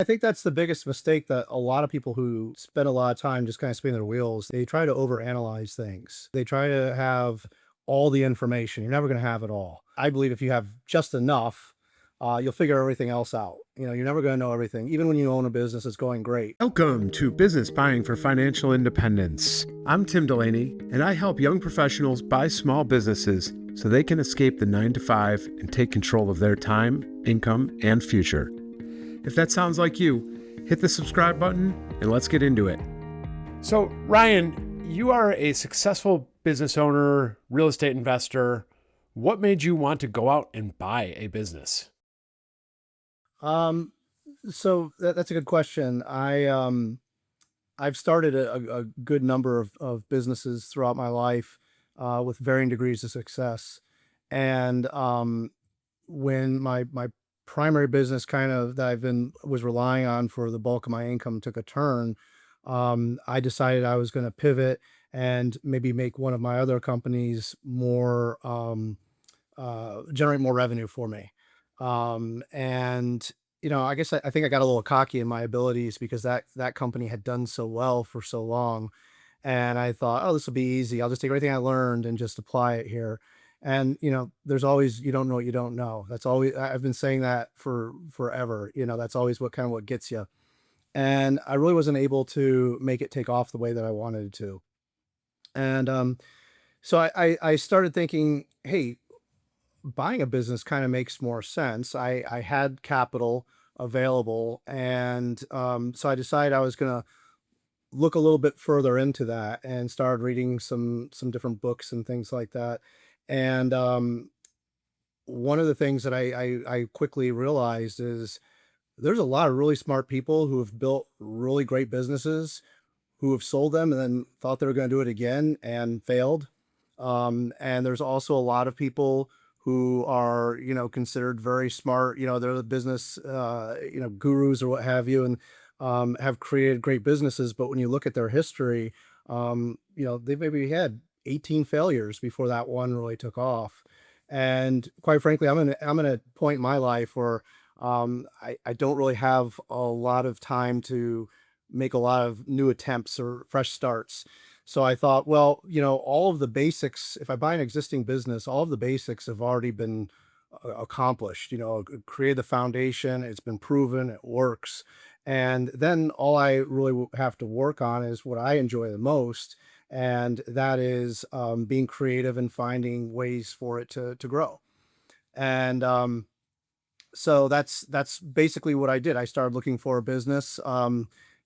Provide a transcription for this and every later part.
I think that's the biggest mistake that a lot of people who spend a lot of time just kind of spinning their wheels, they try to overanalyze things. They try to have all the information. You're never going to have it all. I believe if you have just enough, you'll figure everything else out. You're never going to know everything. Even when you own a business, it's going great. Welcome to Business Buying for Financial Independence. I'm Tim Delaney, and I help young professionals buy small businesses so they can escape the 9 to 5 and take control of their time, income, and future. If that sounds like you, hit the subscribe button and let's get into it. So, Ryan, you are a successful business owner, real estate investor. What made you want to go out and buy a business? Um, that's a good question. I've started a good number of businesses throughout my life, with varying degrees of success. And when my primary business kind of that was relying on for the bulk of my income took a turn, I decided I was going to pivot and maybe make one of my other companies more generate more revenue for me. And I guess I think I got a little cocky in my abilities because that company had done so well for so long, and I thought, oh, this will be easy. I'll just take everything I learned and just apply it here. And there's always you don't know what you don't know. That's always I've been saying that for forever. That's always what gets you. And I really wasn't able to make it take off the way that I wanted it to. And so I started thinking, hey, buying a business kind of makes more sense. I had capital available, and so I decided I was going to look a little bit further into that and started reading some different books and things like that. And one of the things that I quickly realized is there's a lot of really smart people who have built really great businesses who have sold them and then thought they were going to do it again and failed. And there's also a lot of people who are, considered very smart. They're the business, gurus or what have you, and have created great businesses. But when you look at their history, they maybe had 18 failures before that one really took off. And quite frankly, I'm in a point in my life where I don't really have a lot of time to make a lot of new attempts or fresh starts. So I thought, well, all of the basics, if I buy an existing business, all of the basics have already been accomplished, create the foundation, it's been proven, it works. And then all I really have to work on is what I enjoy the most. And that is being creative and finding ways for it to grow. And so that's basically what I did. I started looking for a business,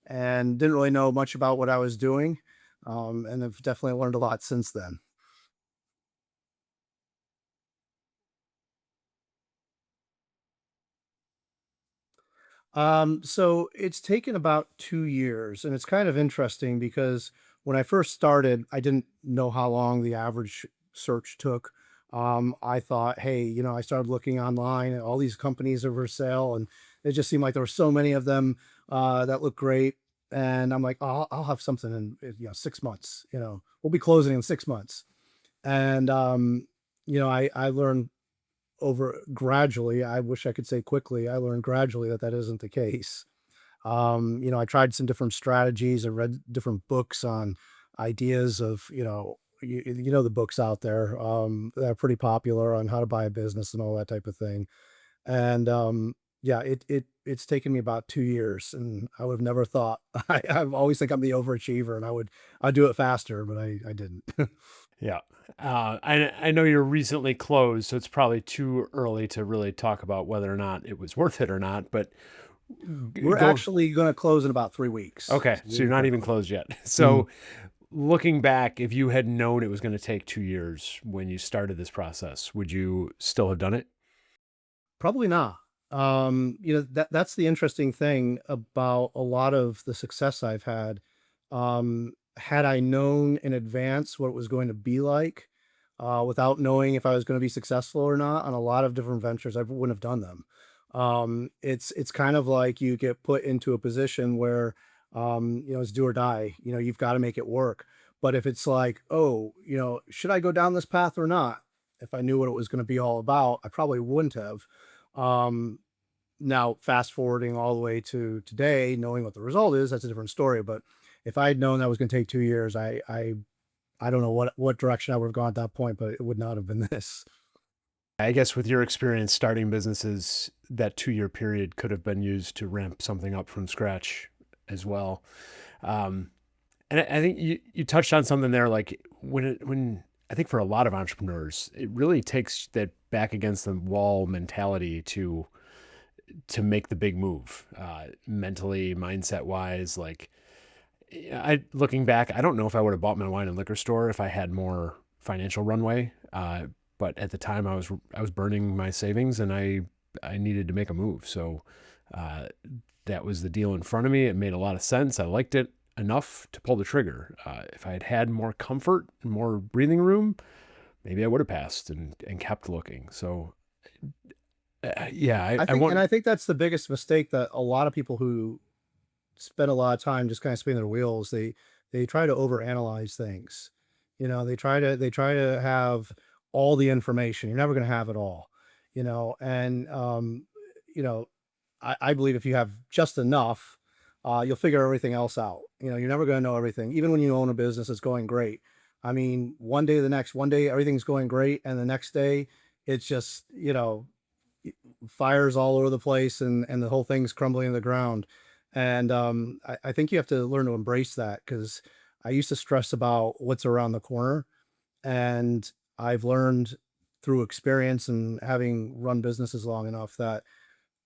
and didn't really know much about what I was doing, and I've definitely learned a lot since then. So it's taken about 2 years, and it's kind of interesting because when I first started, I didn't know how long the average search took. I thought, hey, I started looking online and all these companies are for sale, and it just seemed like there were so many of them that look great. And I'm like, oh, I'll have something in 6 months. We'll be closing in 6 months. And I learned over gradually, I wish I could say quickly, I learned gradually that that isn't the case. I tried some different strategies. I read different books on ideas of, the books out there that are pretty popular on how to buy a business and all that type of thing. And yeah, it's taken me about 2 years, and I would have never thought. I've always think I'm the overachiever, and I'd do it faster, but I didn't. Yeah. I know you're recently closed, so it's probably too early to really talk about whether or not it was worth it or not, but We're go. actually going to close in about 3 weeks. Okay, So so we'll you're be not pretty even close. closed yet. Mhm. So looking back, if you had known it was going to take 2 years when you started this process, would you still have done it? Probably not. That's the interesting thing about a lot of the success I've had. Had I known in advance what it was going to be like, without knowing if I was going to be successful or not on a lot of different ventures, I wouldn't have done them. It's kind of like you get put into a position where, it's do or die. You've got to make it work. But if it's like, oh, should I go down this path or not? If I knew what it was going to be all about, I probably wouldn't have. Um, Now, fast forwarding all the way to today, knowing what the result is, that's a different story. But if I had known that was going to take 2 years, I don't know what direction I would have gone at that point, but it would not have been this. I guess with your experience starting businesses, that 2-year period could have been used to ramp something up from scratch as well. Um, and I think you touched on something there, like when I think for a lot of entrepreneurs, it really takes that back against the wall mentality to make the big move, mentally, mindset wise. Like I looking back, I don't know if I would have bought my wine and liquor store if I had more financial runway. But at the time, I was burning my savings, and I needed to make a move. So uh, that was the deal in front of me. It made a lot of sense. I liked it enough to pull the trigger. If I had had more comfort and more breathing room, maybe I would have passed and kept looking. So yeah, I I think, and want I think that's the biggest mistake that a lot of people who spend a lot of time just kind of spinning their wheels. They try to overanalyze things. You know, they try to have all the information. You're never going to have it all. And you know, I believe if you have just enough, you'll figure everything else out. You're never going to know everything, even when you own a business that's going great. I mean, one day to the next, one day everything's going great, and the next day it's just fires all over the place, and the whole thing's crumbling to the ground. And I think you have to learn to embrace that, because I used to stress about what's around the corner, and I've learned through experience and having run businesses long enough that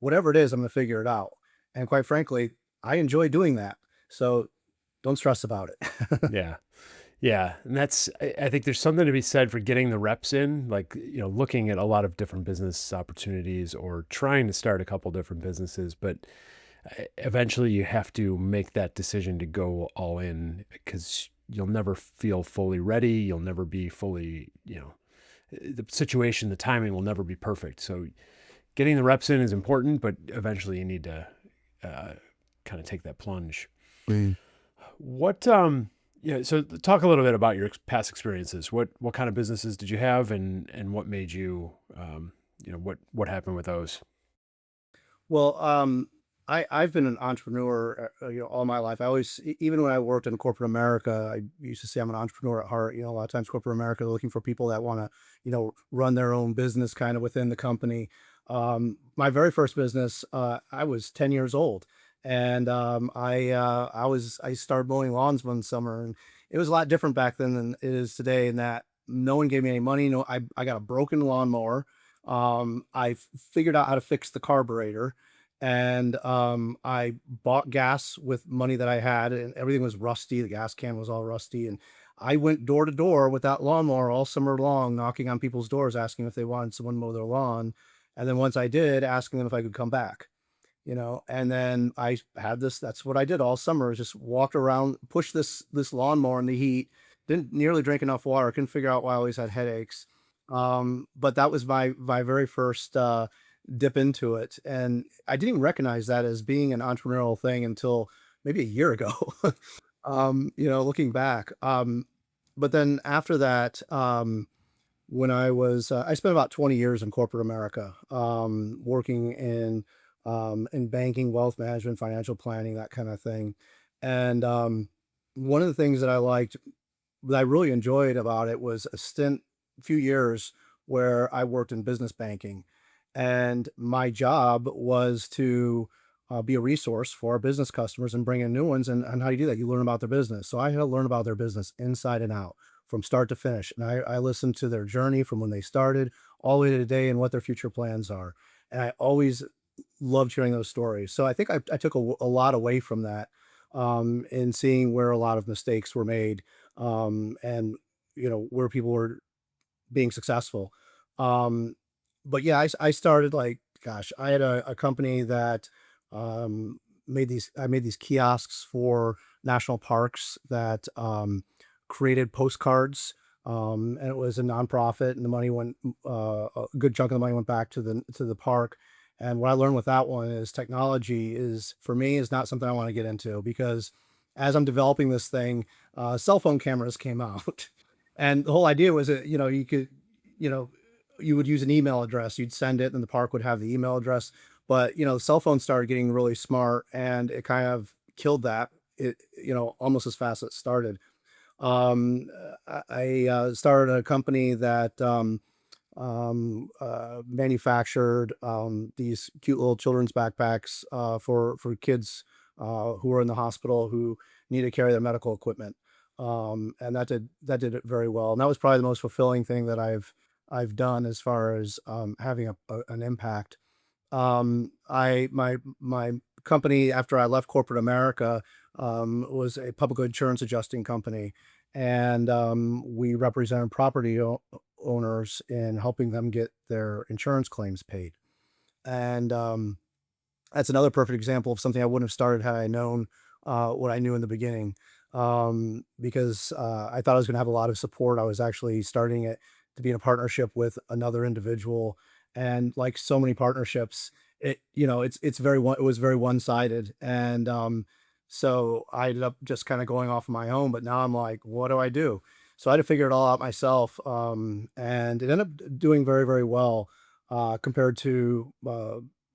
whatever it is, I'm going to figure it out. And quite frankly, I enjoy doing that. So don't stress about it. yeah. Yeah, and I think there's something to be said for getting the reps in, like, looking at a lot of different business opportunities or trying to start a couple different businesses, but eventually you have to make that decision to go all in because you'll never feel fully ready. You'll never be fully, the situation, the timing will never be perfect. So getting the reps in is important, but eventually you need to uh, kind of take that plunge. Mm. What Yeah, so talk a little bit about your past experiences. What kind of businesses did you have, and what made you what happened with those? Well, I've been an entrepreneur, all my life. I always, even when I worked in corporate America, I used to say I'm an entrepreneur at heart. A lot of times corporate America are looking for people that want to, run their own business kind of within the company. My very first business, I was 10 years old, and I started mowing lawns one summer, and it was a lot different back then than it is today. In that no one gave me any money. No, I got a broken lawnmower. I figured out how to fix the carburetor, and I bought gas with money that I had, and everything was rusty. The gas can was all rusty, and I went door to door with that lawnmower all summer long, knocking on people's doors, asking if they wanted someone to mow their lawn. And then once I did, asking them if I could come back. And then I had this, that's what I did all summer, is just walked around, push this lawnmower in the heat, didn't nearly drink enough water, couldn't figure out why I always had headaches. But that was my very first dip into it, and I didn't even recognize that as being an entrepreneurial thing until maybe a year ago. Looking back. But then after that, when I spent about 20 years in corporate America, working in banking, wealth management, financial planning, that kind of thing. And one of the things that I liked, that I really enjoyed about it, was a few years where I worked in business banking, and my job was to be a resource for our business customers and bring in new ones. And how do you do that? You learn about their business. So I had to learn about their business inside and out, from start to finish. And I listened to their journey from when they started all the way to today and what their future plans are. And I always loved hearing those stories. So I think I took a lot away from that, in seeing where a lot of mistakes were made, and where people were being successful. Um, but yeah, I started, like, gosh, I had a company that I made these kiosks for national parks that created postcards. And it was a nonprofit, and the money went, a good chunk of the money went back to the park. And what I learned with that one is technology is, for me, is not something I want to get into, because as I'm developing this thing, cell phone cameras came out. And the whole idea was that, you could, you know, you would use an email address, you'd send it, and the park would have the email address. But, cell phones started getting really smart and it kind of killed that, almost as fast as it started. I started a company that manufactured these cute little children's backpacks for kids who were in the hospital who need to carry their medical equipment, and that did it very well. And that was probably the most fulfilling thing that I've done as far as having an impact. My company after I left corporate America was a public insurance adjusting company, and we represented owners in helping them get their insurance claims paid. And that's another perfect example of something I wouldn't have started had I known what I knew in the beginning. Because I thought I was going to have a lot of support. I was actually starting it to be in a partnership with another individual, and like so many partnerships, it was very one sided, and so I ended up just kind of going off on my own. But now I'm like, what do I do? So I had to figure it all out myself, and it ended up doing very very well compared to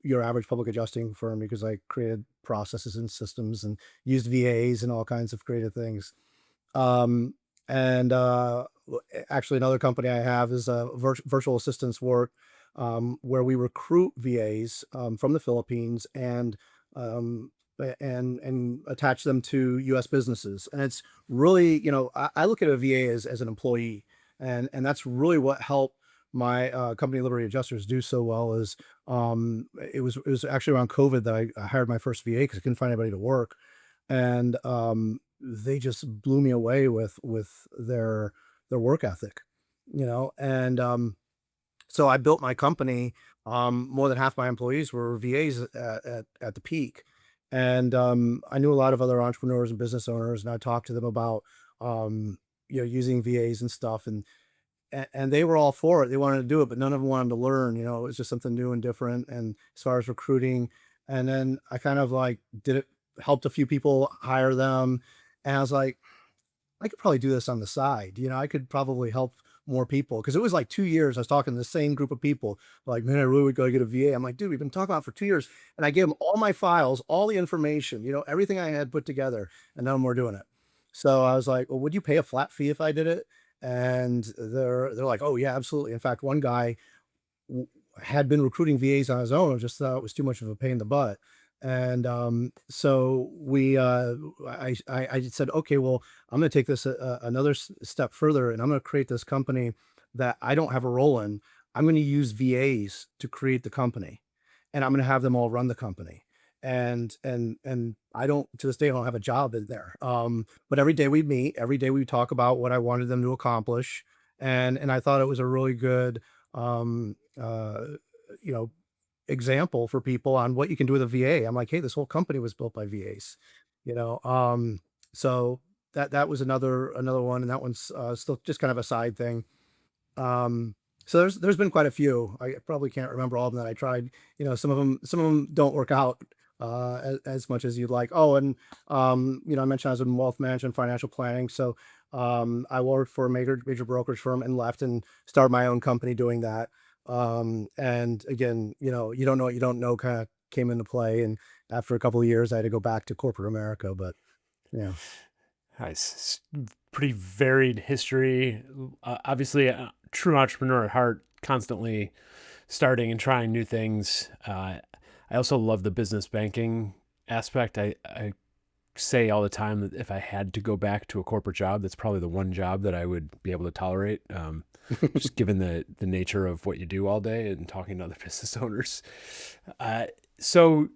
your average public adjusting firm because I created processes and systems and used VAs and all kinds of creative things. Um, and actually, another company I have is virtual assistance work, where we recruit VAs from the Philippines and attach them to U.S. businesses. And it's really, I look at a VA as an employee, and that's really what helped my company Liberty Adjusters do so well. Is it was actually around COVID that I hired my first VA because I couldn't find anybody to work, and they just blew me away with their work ethic, and so I built my company. More than half my employees were VAs at the peak, and I knew a lot of other entrepreneurs and business owners, and I talked to them about using VAs and stuff, and they were all for it. They wanted to do it, but none of them wanted to learn. It was just something new and different. And as far as recruiting, and then I kind of like did it, helped a few people hire them, and I was like, I could probably do this on the side. I could probably help more people because it was like 2 years. I was talking to the same group of people, like, man, I really would go get a VA. I'm like, dude, we've been talking about it for 2 years, and I gave them all my files, all the information, everything I had put together, and none of them were doing it. So I was like, well, would you pay a flat fee if I did it? And they're like, oh yeah, absolutely. In fact, one guy w- had been recruiting VAs on his own and just thought it was too much of a pain in the butt. And so I said, okay, well, I'm going to take this another step further, and I'm going to create this company that I don't have a role in. I'm going to use VAs to create the company, and I'm going to have them all run the company. And I don't, to this day, I don't have a job in there. But every day we meet, every day we talk about what I wanted them to accomplish, and I thought it was a really good um, uh, you know example for people on what you can do with a VA. I'm like, hey, this whole company was built by VAs, you know. So that was another one, and that one's still just kind of a side thing. So there's been quite a few. I probably can't remember all of them that I tried. Some of them don't work out as much as you'd like. Oh, and I mentioned I was in wealth management, financial planning. So I worked for a major brokerage firm and left and started my own company doing that. And again, you don't know what you don't know kind of came into play. And after a couple of years, I had to go back to corporate America. But yeah. Nice. Pretty varied history. Obviously, a true entrepreneur at heart, constantly starting and trying new things. I also love the business banking aspect. I say all the time that if I had to go back to a corporate job, that's probably the one job that I would be able to tolerate. Just given the nature of what you do all day and talking to other business owners. So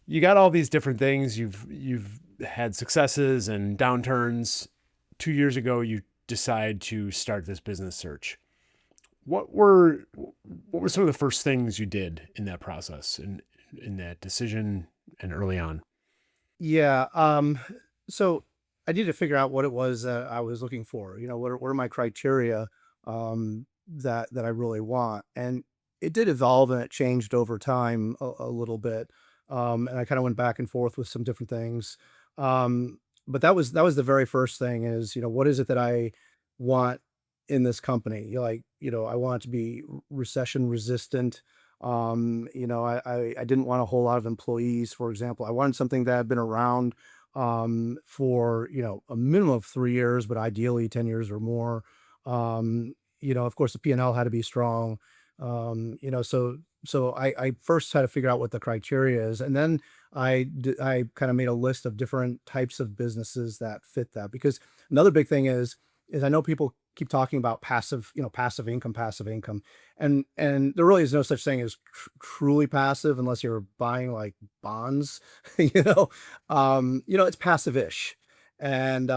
you got all these different things. You've had successes and downturns. 2 years ago, you decide to start this business search. What were some of the first things you did in that process and in that decision and early on? Yeah. So I need to figure out what it was that I was looking for. What are my criteria that I really want? And it did evolve and it changed over time a little bit. And I kind of went back and forth with some different things. But that was the very first thing is, what is it that I want in this company? I want it to be recession resistant. I didn't want a whole lot of employees, for example. I wanted something that had been around for, a minimum of 3 years, but ideally 10 years or more. Of course, the P&L had to be strong. So I first had to figure out what the criteria is, and then I kind of made a list of different types of businesses that fit that. Because another big thing is I know people keep talking about passive income, and there really is no such thing as truly passive unless you're buying like bonds. It's passive-ish. And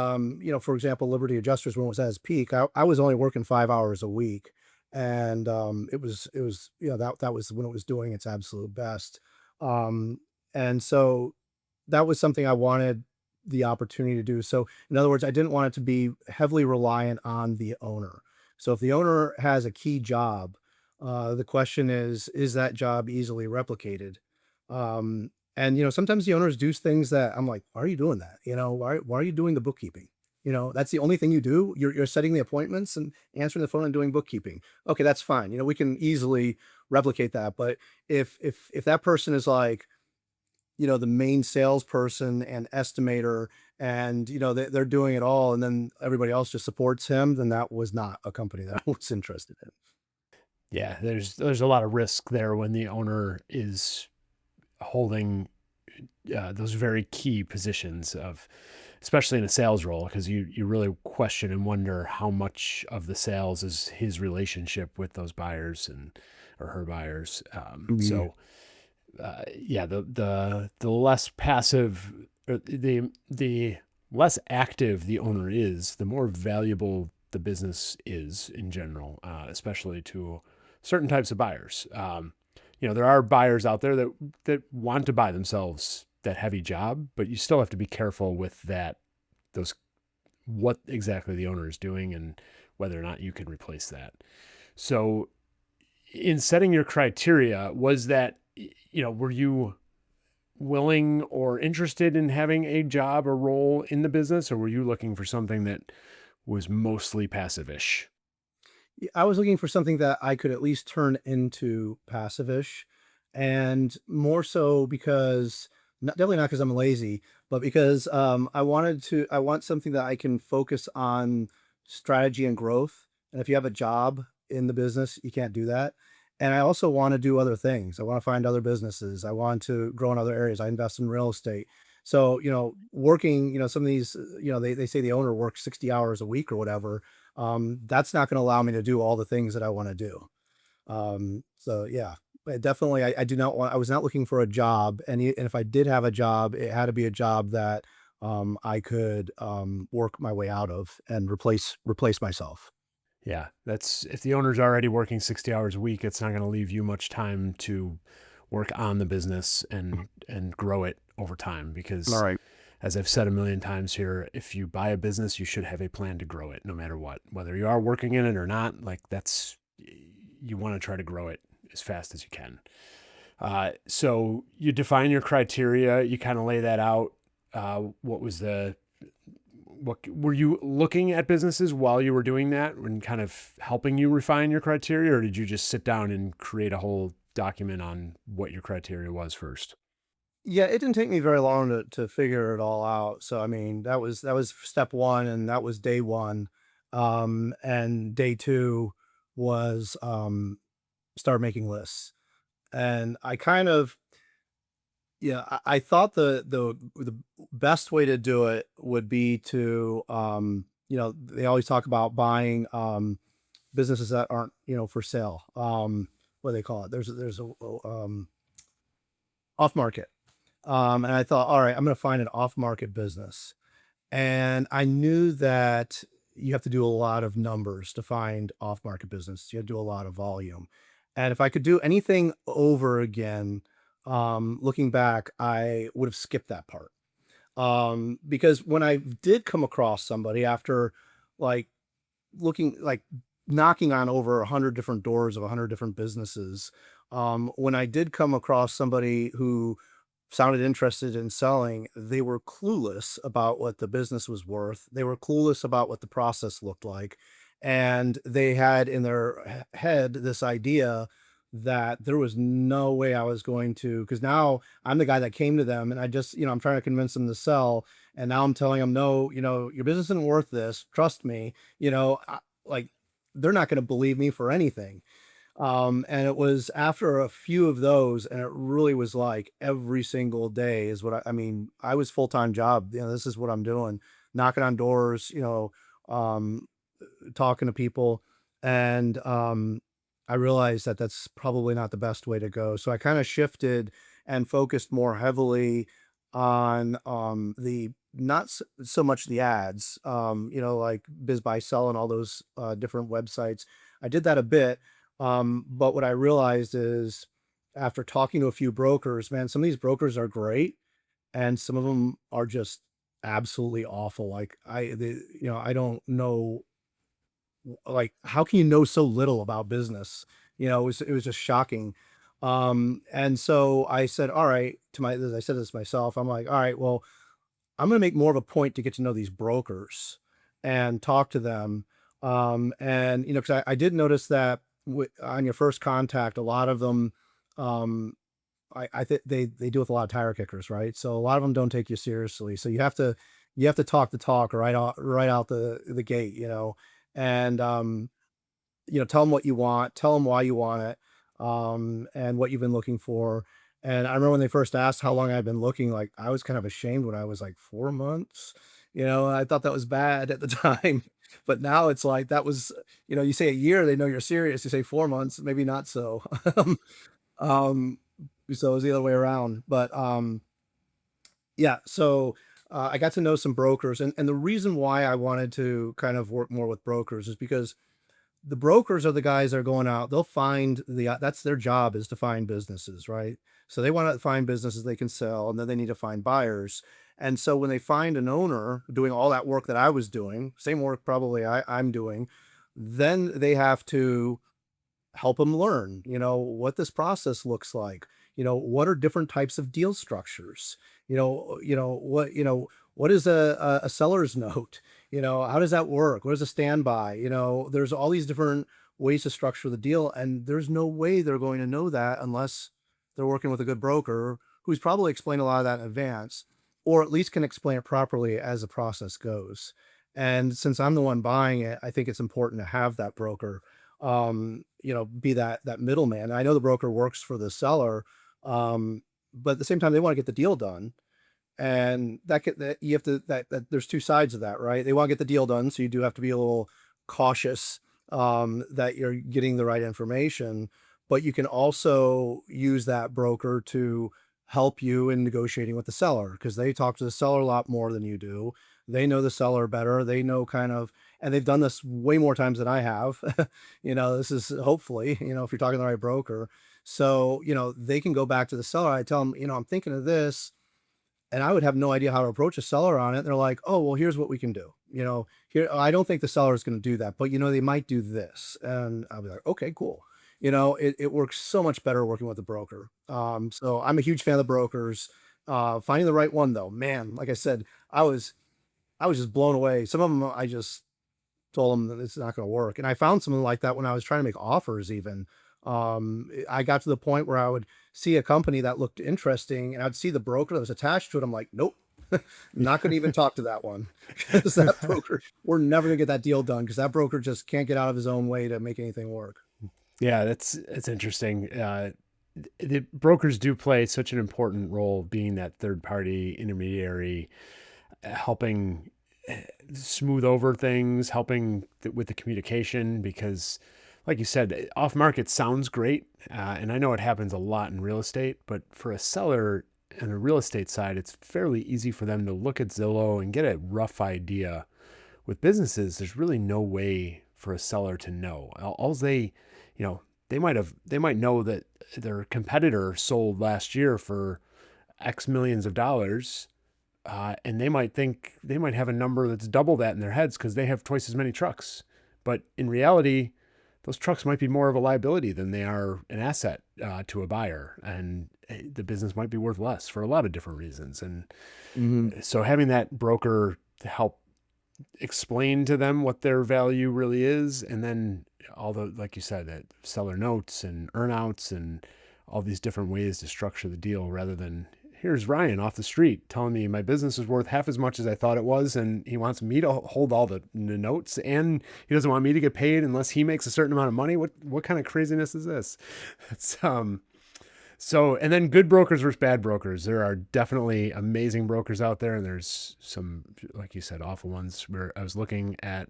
for example, Liberty Adjusters, when it was at its peak, I was only working 5 hours a week, and it was that was when it was doing its absolute best. Um, and so that was something I wanted the opportunity to do. So, in other words, I didn't want it to be heavily reliant on the owner. So, if the owner has a key job, the question is that job easily replicated? And sometimes the owners do things that I'm like, why are you doing that? Why are you doing the bookkeeping? That's the only thing you do. You're setting the appointments and answering the phone and doing bookkeeping. Okay, that's fine. We can easily replicate that. But if that person is like, the main salesperson and estimator, and they're doing it all, and then everybody else just supports him, then that was not a company that I was interested in. Yeah, there's a lot of risk there when the owner is holding those very key positions of, especially in a sales role, because you really question and wonder how much of the sales is his relationship with those buyers and or her buyers. Yeah. Yeah, the less passive, or the less active the owner is, the more valuable the business is in general, especially to certain types of buyers. There are buyers out there that want to buy themselves that heavy job, but you still have to be careful with that. Those what exactly the owner is doing and whether or not you can replace that. So, in setting your criteria, was that were you willing or interested in having a job or role in the business, or were you looking for something that was mostly passive-ish? I was looking for something that I could at least turn into passive-ish, and more so because definitely not because I'm lazy, but because I want something that I can focus on strategy and growth. And if you have a job in the business, you can't do that. And I also want to do other things. I want to find other businesses. I want to grow in other areas. I invest in real estate. So, working, some of these, they say the owner works 60 hours a week or whatever. That's not going to allow me to do all the things that I want to do. So yeah, but definitely, I do not want. I was not looking for a job, and if I did have a job, it had to be a job that I could work my way out of and replace myself. Yeah, that's if the owner's already working 60 hours a week, it's not going to leave you much time to work on the business and grow it over time All because right. as I've said a million times here, if you buy a business, you should have a plan to grow it no matter what. Whether you are working in it or not, like that's you want to try to grow it as fast as you can. So you define your criteria, you kind of lay that out. What was the what were you looking at businesses while you were doing that and kind of helping you refine your criteria, or did you just sit down and create a whole document on what your criteria was first? Yeah, it didn't take me very long to figure it all out. So I mean, that was step one, and that was day one. And day two was start making lists. And I kind of Yeah, I thought the best way to do it would be to, they always talk about buying, businesses that aren't, for sale. What do they call it? There's a off market. And I thought, all right, I'm going to find an off market business. And I knew that you have to do a lot of numbers to find off market business. You have to do a lot of volume. And if I could do anything over again, looking back, I would have skipped that part. Because when I did come across somebody after like like knocking on over 100 different doors of 100 different businesses, when I did come across somebody who sounded interested in selling, they were clueless about what the business was worth. They were clueless about what the process looked like. And they had in their head this idea that there was no way I was going to, because now I'm the guy that came to them and I just, I'm trying to convince them to sell. And now I'm telling them, no, your business isn't worth this. Trust me, like they're not going to believe me for anything. And it was after a few of those, and it really was like every single day is what I mean, I was full-time job. This is what I'm doing, knocking on doors, um, talking to people. And I realized that that's probably not the best way to go. So I kind of shifted and focused more heavily on the not so much the ads, like Biz Buy Sell and all those different websites. I did that a bit, but what I realized is after talking to a few brokers, man, some of these brokers are great and some of them are just absolutely awful. Like I don't know, like, how can you know so little about business? It was just shocking. And so I said, all right, as I said this myself, I'm like, all right, well, I'm going to make more of a point to get to know these brokers and talk to them. And because I did notice that on your first contact, a lot of them, um, I think they deal with a lot of tire kickers, right? So a lot of them don't take you seriously. So you have to talk the talk right out the gate, and tell them what you want, tell them why you want it, and what you've been looking for. And I remember when they first asked how long I'd been looking, like I was kind of ashamed when I was like 4 months. I thought that was bad at the time, but now it's like that was, you say a year, they know you're serious. You say 4 months, maybe not so. um, so it was the other way around. But yeah, so I got to know some brokers, and the reason why I wanted to kind of work more with brokers is because the brokers are the guys that are going out. They'll find that's their job, is to find businesses, right? So they want to find businesses they can sell, and then they need to find buyers. And so when they find an owner doing all that work that I was doing, same work probably I'm doing, then they have to help them learn, what this process looks like. What are different types of deal structures? What is a seller's note? How does that work? What is a standby? There's all these different ways to structure the deal, and there's no way they're going to know that unless they're working with a good broker who's probably explained a lot of that in advance, or at least can explain it properly as the process goes. And since I'm the one buying it, I think it's important to have that broker, be that middleman. I know the broker works for the seller, but at the same time, they want to get the deal done, and that you have to that there's two sides of that, right? They want to get the deal done, so you do have to be a little cautious, that you're getting the right information, but you can also use that broker to help you in negotiating with the seller because they talk to the seller a lot more than you do. They know the seller better. They know kind of, and they've done this way more times than I have. This is hopefully, if you're talking to the right broker. So, they can go back to the seller. I tell them, I'm thinking of this, and I would have no idea how to approach a seller on it. They're like, "Oh, well, here's what we can do." Here, I don't think the seller is going to do that, but they might do this, and I'll be like, "Okay, cool." It works so much better working with a broker. So I'm a huge fan of the brokers. Finding the right one, though, man, like I said, I was I was just blown away. Some of them, I just told them that it's not going to work, and I found something like that when I was trying to make offers. Even I got to the point where I would see a company that looked interesting, and I'd see the broker that was attached to it. I'm like, nope, not going to even talk to that one because that broker, we're never going to get that deal done because that broker just can't get out of his own way to make anything work. Yeah, that's interesting. The brokers do play such an important role, being that third party intermediary, helping smooth over things, helping with the communication. Because, like you said, off market sounds great, and I know it happens a lot in real estate. But for a seller on a real estate side, it's fairly easy for them to look at Zillow and get a rough idea. With businesses, there's really no way for a seller to know. All they, you know, they might know that their competitor sold last year for X millions of dollars, and they might have a number that's double that in their heads because they have twice as many trucks. But in reality, those trucks might be more of a liability than they are an asset to a buyer, and the business might be worth less for a lot of different reasons. And Mhm. so having that broker to help explain to them what their value really is, and then all the, like you said, that seller notes and earnouts and all these different ways to structure the deal rather than here's Ryan off the street telling me my business is worth half as much as I thought it was, and he wants me to hold all the notes, and he doesn't want me to get paid unless he makes a certain amount of money. What kind of craziness is this? It's so, and then good brokers versus bad brokers. There are definitely amazing brokers out there, and there's some, like you said, awful ones. Where I was looking at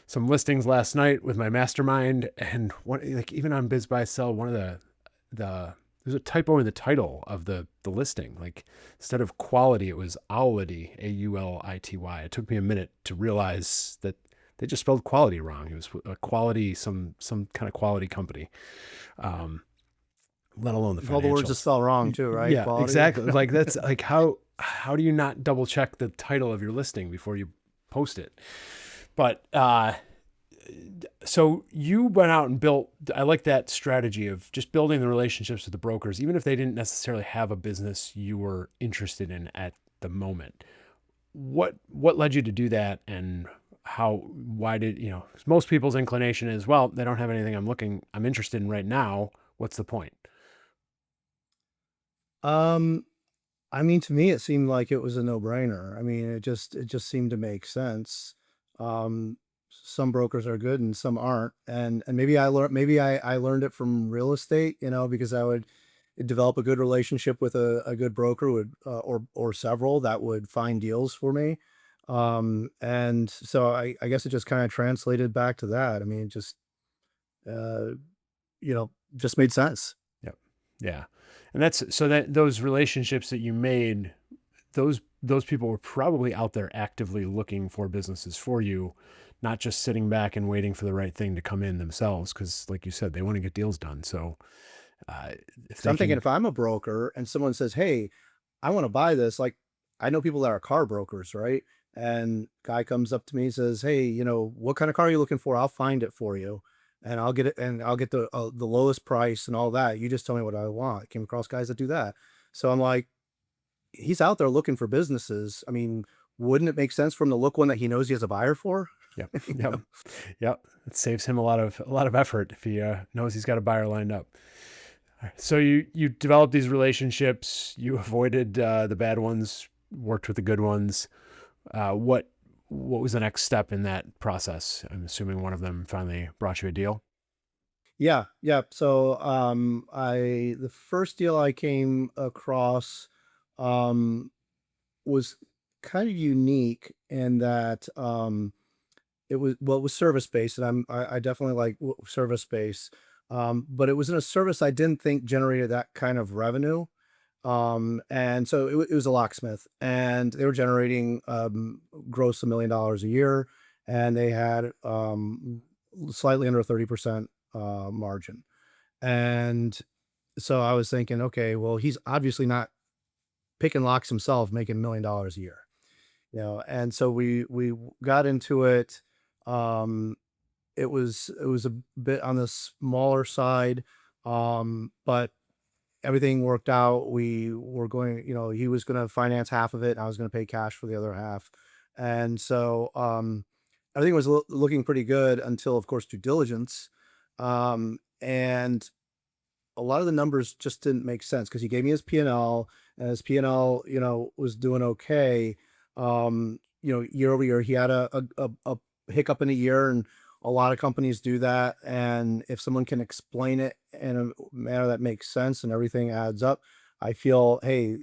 some listings last night with my mastermind, and one, like even on Biz Buy Sell, one of the there's a typo in the title of the listing. Like instead of quality, it was Aulity, Aulity. It took me a minute to realize that they just spelled quality wrong. It was a quality, some kind of quality company. Um, let alone the All the words to financials. spell wrong too, right? Yeah, Quality. exactly. Like that's like how do you not double check the title of your listing before you post it? But so you went out and built. I like that strategy of just building the relationships with the brokers, even if they didn't necessarily have a business you were interested in at the moment. What led you to do that, and how? Why did you know? 'Cause most people's inclination is, well, they don't have anything I'm interested in right now. What's the point? Um, I mean, to me, it seemed like it was a no-brainer. I mean, it just seemed to make sense. Um, some brokers are good and some aren't, and maybe I learned it from real estate, because I would develop a good relationship with a good broker would or several that would find deals for me. And so I guess it just kind of translated back to that. I mean, it just uh, just made sense. Yep. Yeah. And that's so that those relationships that you made, those people were probably out there actively looking for businesses for you, not just sitting back and waiting for the right thing to come in themselves. Cause like you said, they want to get deals done. So uh, if So they I'm thinking can, if I'm a broker and someone says, "Hey, I want to buy this," like I know people that are car brokers, right? And guy comes up to me and says, "Hey, what kind of car are you looking for? I'll find it for you, and I'll get it, and I'll get the lowest price and all that. You just tell me what I want." I came across guys that do that, so I'm like, he's out there looking for businesses. I mean, wouldn't it make sense for him to look one that he knows he has a buyer for? yep, You yep, know? yep. It saves him a lot of effort if he knows he's got a buyer lined up. So you developed these relationships. You avoided the bad ones, worked with the good ones. What was the next step in that process? I'm assuming one of them finally brought you a deal. Yeah, yeah. So, I the first deal I came across, um, was kind of unique in that, it was service based, and I definitely like service based, but it was in a service I didn't think generated that kind of revenue. And so it was a locksmith, and they were generating gross $1 million a year, and they had slightly under 30% margin. And so I was thinking, okay, well, he's obviously not picking locks himself, making $1 million a year, And so we got into it. Um, it was a bit on the smaller side, but everything worked out. We were going, he was going to finance half of it, and I was going to pay cash for the other half. And so everything was looking pretty good until, of course, due diligence. And a lot of the numbers just didn't make sense because he gave me his P&L, and his P&L, was doing okay. Year over year, he had a hiccup in a year, and a lot of companies do that. And if someone can explain it in a manner that makes sense and everything adds up, I feel, hey,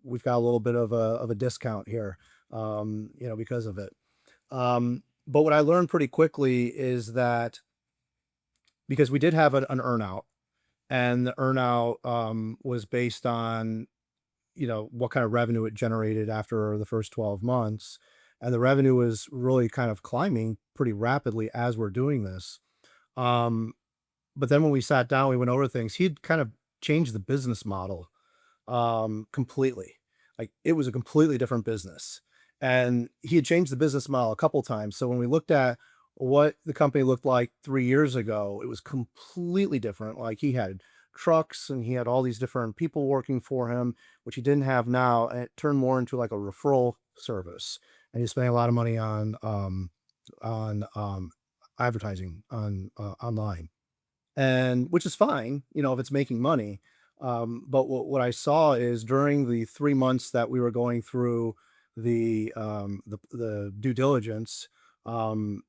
we've got a little bit of a discount here, because of it. But what I learned pretty quickly is that because we did have an earnout, and the earnout was based on what kind of revenue it generated after the first 12 months, and the revenue was really kind of climbing pretty rapidly as we're doing this. um, but then when we sat down, we went over things, he'd kind of changed the business model completely. Like it was a completely different business. And he had changed the business model a couple times. So when we looked at what the company looked like 3 years ago, it was completely different. Like he had trucks and he had all these different people working for him, which he didn't have now. And it turned more into like a referral service. And he's spending a lot of money on advertising on online, and which is fine, if it's making money. But what I saw is during the 3 months that we were going through the due diligence, um,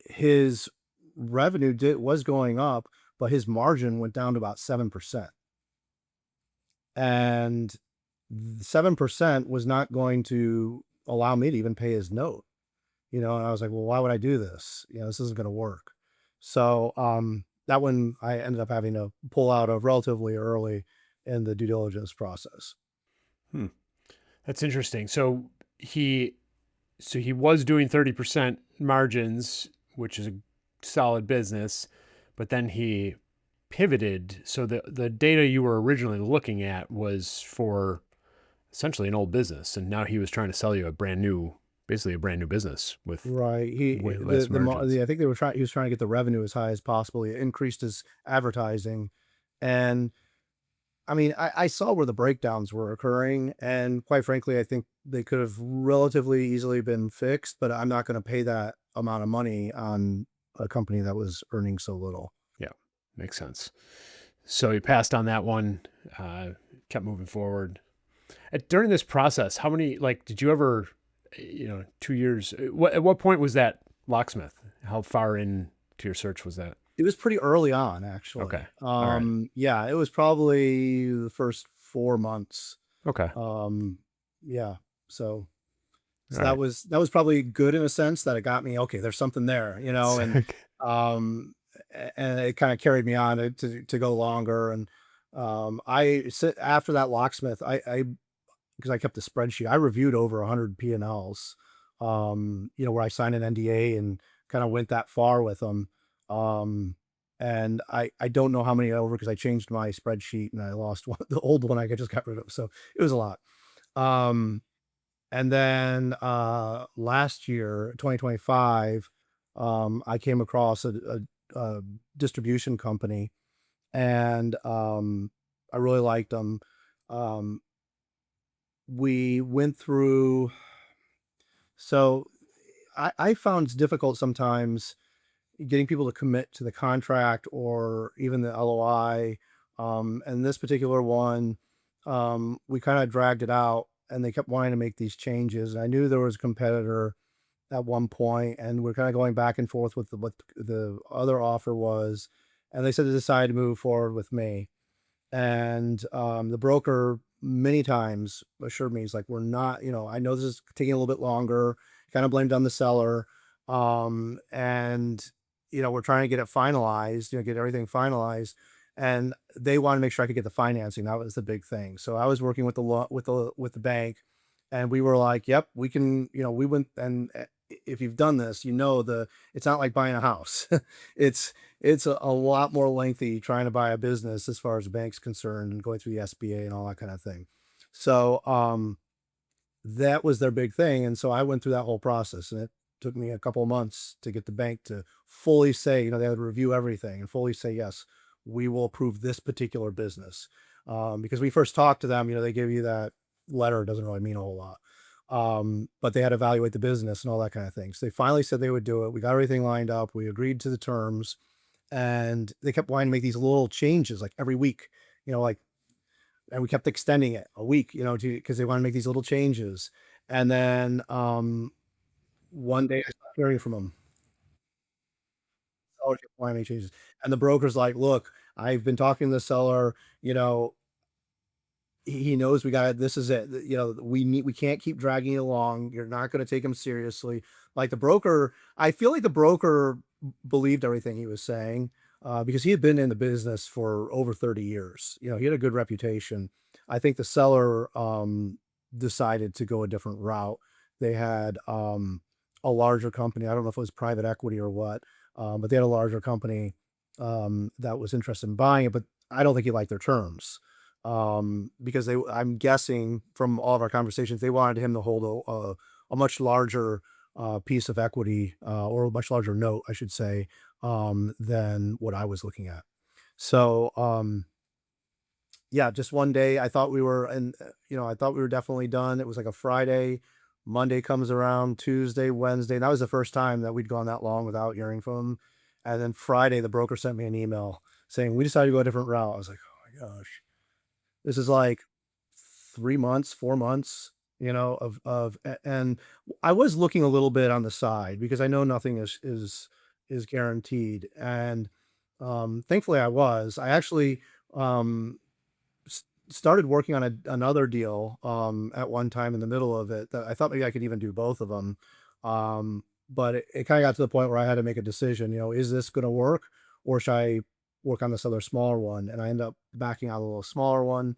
his revenue was going up, but his margin went down to about 7%, and 7% was not going to allow me to even pay his note. And I was like, "Well, why would I do this? This isn't gonna work." So, that one I ended up having to pull out of relatively early in the due diligence process. Hmm. That's interesting. He he was doing 30% margins, which is a solid business, but then he pivoted. So the data you were originally looking at was for essentially an old business, and now he was trying to sell you a brand new, basically a brand new business with Right, way less margins. I think he was trying to get the revenue as high as possible. He increased his advertising, and I mean, I saw where the breakdowns were occurring, and quite frankly, I think they could have relatively easily been fixed, but I'm not gonna pay that amount of money on a company that was earning so little. Yeah, makes sense. So he passed on that one, uh, kept moving forward. During this process, how many like did you ever, 2 years? At what point was that locksmith? How far into your search was that? It was pretty early on, Okay, actually. all right, Yeah, it was probably the first 4 months. okay, Um, yeah, so all that right. was probably good in a sense that it got me, "Okay, there's something there," and, Sick. and it kinda carried me on to go longer, and, after that locksmith, I because I kept a spreadsheet. I reviewed over 100 P&Ls, where I signed an NDA and kind of went that far with them. Um, and I don't know how many over because I changed my spreadsheet and I lost one, the old one I just got rid of. So it was a lot. Um, and then last year, 2025, I came across a distribution company, and I really liked them. Um, we went through so I found it's difficult sometimes getting people to commit to the contract or even the LOI. And this particular one, we kind of dragged it out and they kept wanting to make these changes. And I knew there was a competitor at one point, and we're kind of going back and forth with what the other offer was. And they said they decided to move forward with me. And, the broker many times assured me, he's like, "We're not, I know this is taking a little bit longer," kind of blamed on the seller. And, we're trying to get it finalized, get everything finalized. And they want to make sure I could get the financing. That was the big thing. So I was working with the law with the bank, and we were like, "Yep, we can." We went, and if you've done this, it's not like buying a house. it's it's a lot more lengthy trying to buy a business as far as the bank's concerned and going through the SBA and all that kind of thing. So, that was their big thing, and so I went through that whole process, and it took me a couple of months to get the bank to fully say, they would review everything and fully say, "Yes, we will approve this particular business." Because we first talked to them, they give you that letter, it doesn't really mean a whole lot. But they had to evaluate the business and all that kind of thing. So they finally said they would do it. We got everything lined up. We agreed to the terms, and they kept wanting to make these little changes like every week, like, and we kept extending it a week, because they want to make these little changes. And then one day I stopped hearing from them. Seller kept wanting to make changes, and the broker's like, "Look, I've been talking to the seller. He knows we got this is it. We can't keep dragging it along. You're not going to take him seriously." Like the broker, I feel like the broker believed everything he was saying, because he had been in the business for over 30 years. He had a good reputation. I think the seller decided to go a different route. They had a larger company. I don't know if it was private equity or what, but they had a larger company that was interested in buying it. But I don't think he liked their terms, because I'm guessing from all of our conversations, they wanted him to hold a much larger piece of equity, or a much larger note, I should say, than what I was looking at. So, yeah, just one day I thought we were, and I thought we were definitely done. It was like a Friday. Monday comes around, Tuesday, Wednesday. And that was the first time that we'd gone that long without hearing from him. And then Friday, the broker sent me an email saying, "We decided to go a different route." I was like, "Oh my gosh." This is like 3 months, 4 months, and I was looking a little bit on the side because I know nothing is guaranteed, and, thankfully I was. I actually, um, started working on another deal, at one time in the middle of it that I thought maybe I could even do both of them. But it kinda got to the point where I had to make a decision, is this gonna work or should I work on this other smaller one? And I ended up backing out a little smaller one,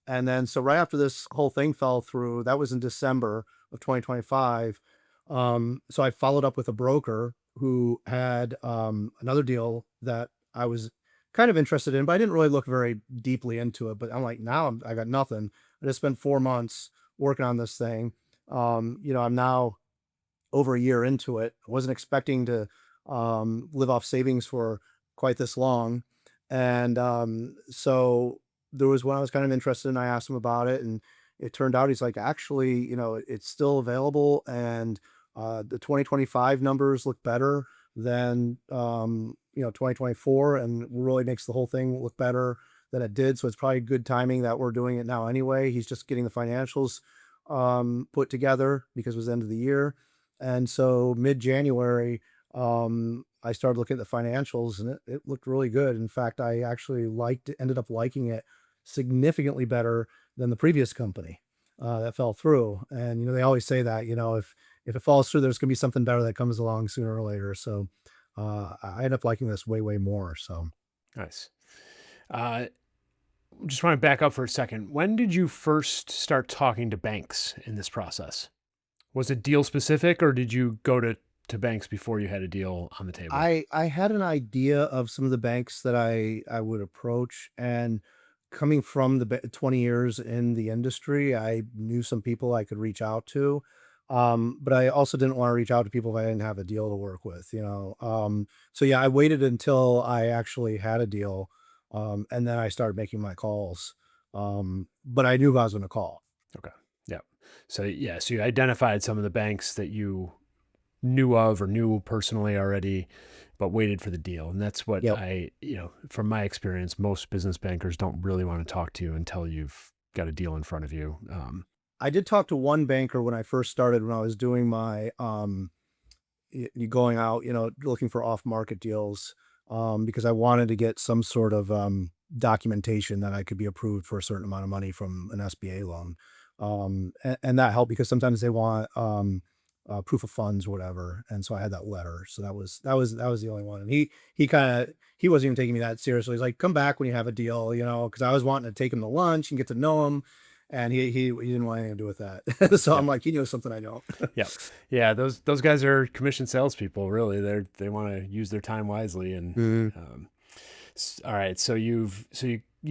and then so right after this whole thing fell through, that was in December of 2025. So I followed up with a broker who had another deal that I was kind of interested in, but I didn't really look very deeply into it. But I'm like, now I got nothing. I just spent 4 months working on this thing. I'm now over a year into it. I wasn't expecting to live off savings for quite this long. And so there was one I was kind of interested in. I asked him about it, and it turned out he's like, actually, it's still available. And the 2025 numbers look better than, 2024, and really makes the whole thing look better than it did. So it's probably good timing that we're doing it now anyway. He's just getting the financials put together because it was the end of the year, and so mid-January, I started looking at the financials and it looked really good. In fact, I actually ended up liking it significantly better than the previous company that fell through. And they always say that, if it falls through, there's gonna be something better that comes along sooner or later. So I end up liking this way, way more. So Nice. Uh, just want to back up for a second. When did you first start talking to banks in this process? Was it deal specific, or did you go to banks before you had a deal on the table? I had an idea of some of the banks that I would approach, and coming from 20 years in the industry, I knew some people I could reach out to. But I also didn't want to reach out to people if I didn't have a deal to work with. So yeah, I waited until I actually had a deal, and then I started making my calls. But I knew I was going to call. Okay. Yeah. So yeah, so you identified some of the banks that you knew of or knew personally already, but waited for the deal. And that's what Yep. from my experience, most business bankers don't really want to talk to you until you've got a deal in front of you. I did talk to one banker when I first started when I was doing my going out, looking for off market deals, because I wanted to get some sort of documentation that I could be approved for a certain amount of money from an SBA loan. And that helped because sometimes they want proof of funds or whatever. And so I had that letter. So that was the only one. And he wasn't even taking me that seriously. He's like, come back when you have a deal, because I was wanting to take him to lunch and get to know him. And he didn't want anything to do with that. So yeah. I'm like, he knows something I don't. Yeah. Yeah. Those guys are commission salespeople. Really. They want to use their time wisely. And, Mhm. um, all right. So you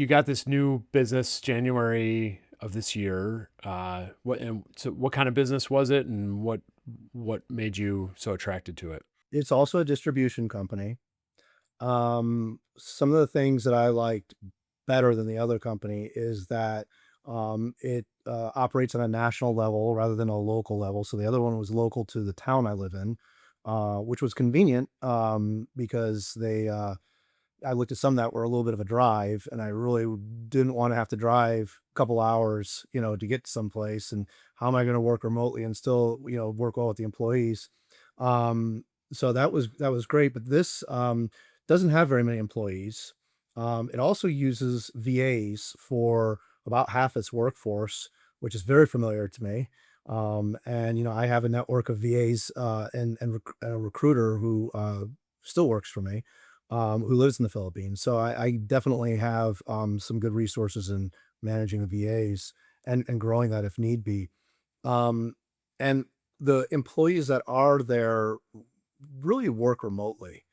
got this new business January of this year. What kind of business was it, and what made you so attracted to it? It's also a distribution company. Some of the things that I liked better than the other company is that it operates on a national level rather than a local level. So the other one was local to the town I live in, which was convenient because I looked at some that were a little bit of a drive, and I really didn't want to have to drive a couple hours, to get someplace. And how am I going to work remotely and still, work well with the employees? So that was great. But this doesn't have very many employees. It also uses VAs for about half its workforce, which is very familiar to me. And I have a network of VAs and a recruiter who still works for me, who lives in the Philippines. So I definitely have some good resources in managing the VAs and growing that if need be. Um, and the employees that are there really work remotely.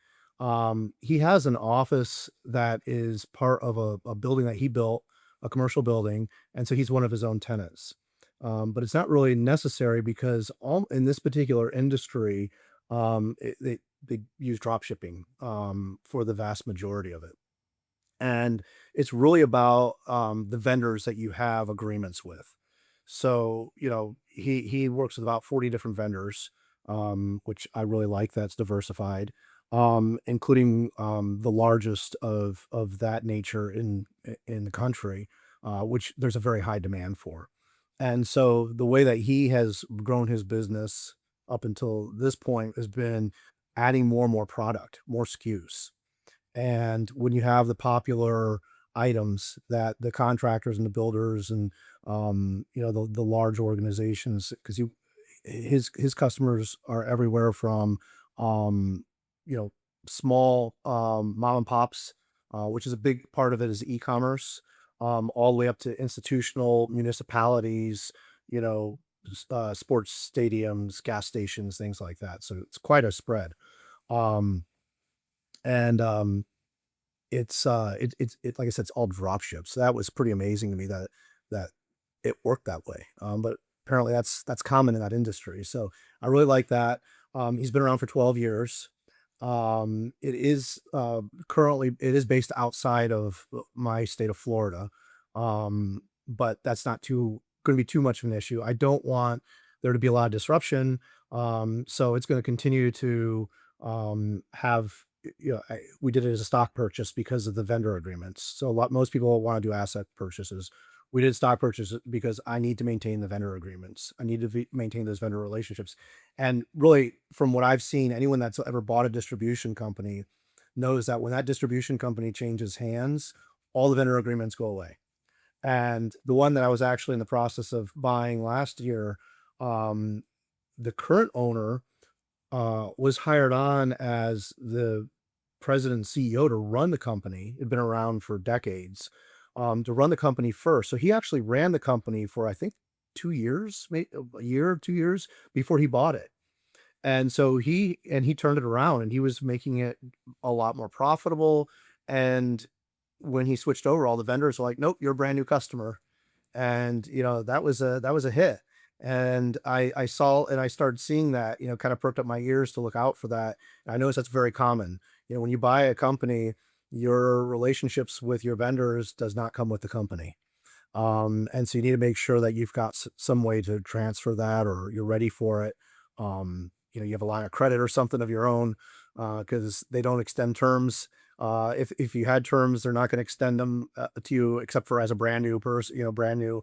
He has an office that is part of a building that he built, a commercial building, and so he's one of his own tenants. But it's not really necessary because all in this particular industry, they use drop shipping for the vast majority of it. And it's really about the vendors that you have agreements with. So, he works with about 40 different vendors, which I really like. That's diversified. including the largest of that nature in the country, which there's a very high demand for. And so the way that he has grown his business up until this point has been adding more and more product, more SKUs. And when you have the popular items that the contractors and the builders and, the large organizations, because you his customers are everywhere from, um, you know, small, mom and pops, which is a big part of it is e-commerce, all the way up to institutional municipalities, you know, sports stadiums, gas stations, things like that. So it's quite a spread. Um, and it's like I said, it's all drop ship, so that was pretty amazing to me that it worked that way, but apparently that's common in that industry, so I really like that. He's been around for 12 years. It is, currently it is based outside of my state of Florida, but that's not too gonna be too much of an issue. I don't want there to be a lot of disruption, so it's gonna continue to, have we did it as a stock purchase because of the vendor agreements. So most people want to do asset purchases. We did stock purchases because I need to maintain the vendor agreements. I need to maintain those vendor relationships. And really, from what I've seen, anyone that's ever bought a distribution company knows that when that distribution company changes hands, all the vendor agreements go away. And the one that I was actually in the process of buying last year, um, the current owner was hired on as the president and CEO to run the company. It'd been around for decades, to run the company first. So he actually ran the company for I think 2 years, a year, 2 years before he bought it. And so he turned it around and he was making it a lot more profitable. And when he switched over, all the vendors were like, "Nope, you're a brand new customer." And, that was a hit. And I saw and I started seeing that, kind of perked up my ears to look out for that. And I noticed that's very common. When you buy a company, your relationships with your vendors does not come with the company. And so you need to make sure that you've got some way to transfer that or you're ready for it. You have a line of credit or something of your own because they don't extend terms. If you had terms, they're not going to extend them to you except for as a brand new person, brand new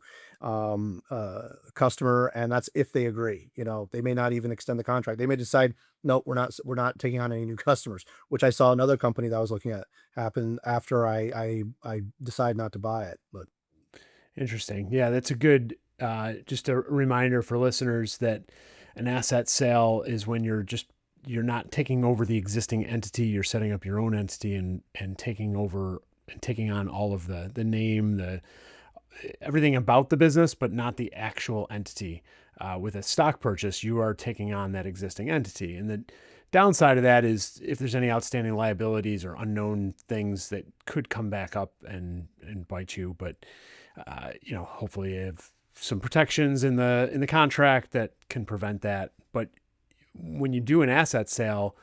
customer, and that's if they agree. They may not even extend the contract. They may decide, no, we're not taking on any new customers. Which I saw another company that I was looking at happen after I decided not to buy it. But Interesting. Yeah, that's a good, just a reminder for listeners that an asset sale is when you're not taking over the existing entity, you're setting up your own entity and taking over and taking on all of the name, the everything about the business, but not the actual entity. With a stock purchase, you are taking on that existing entity. And the downside of that is if there's any outstanding liabilities or unknown things that could come back up and bite you. But hopefully you have some protections in the contract that can prevent that. But when you do an asset sale,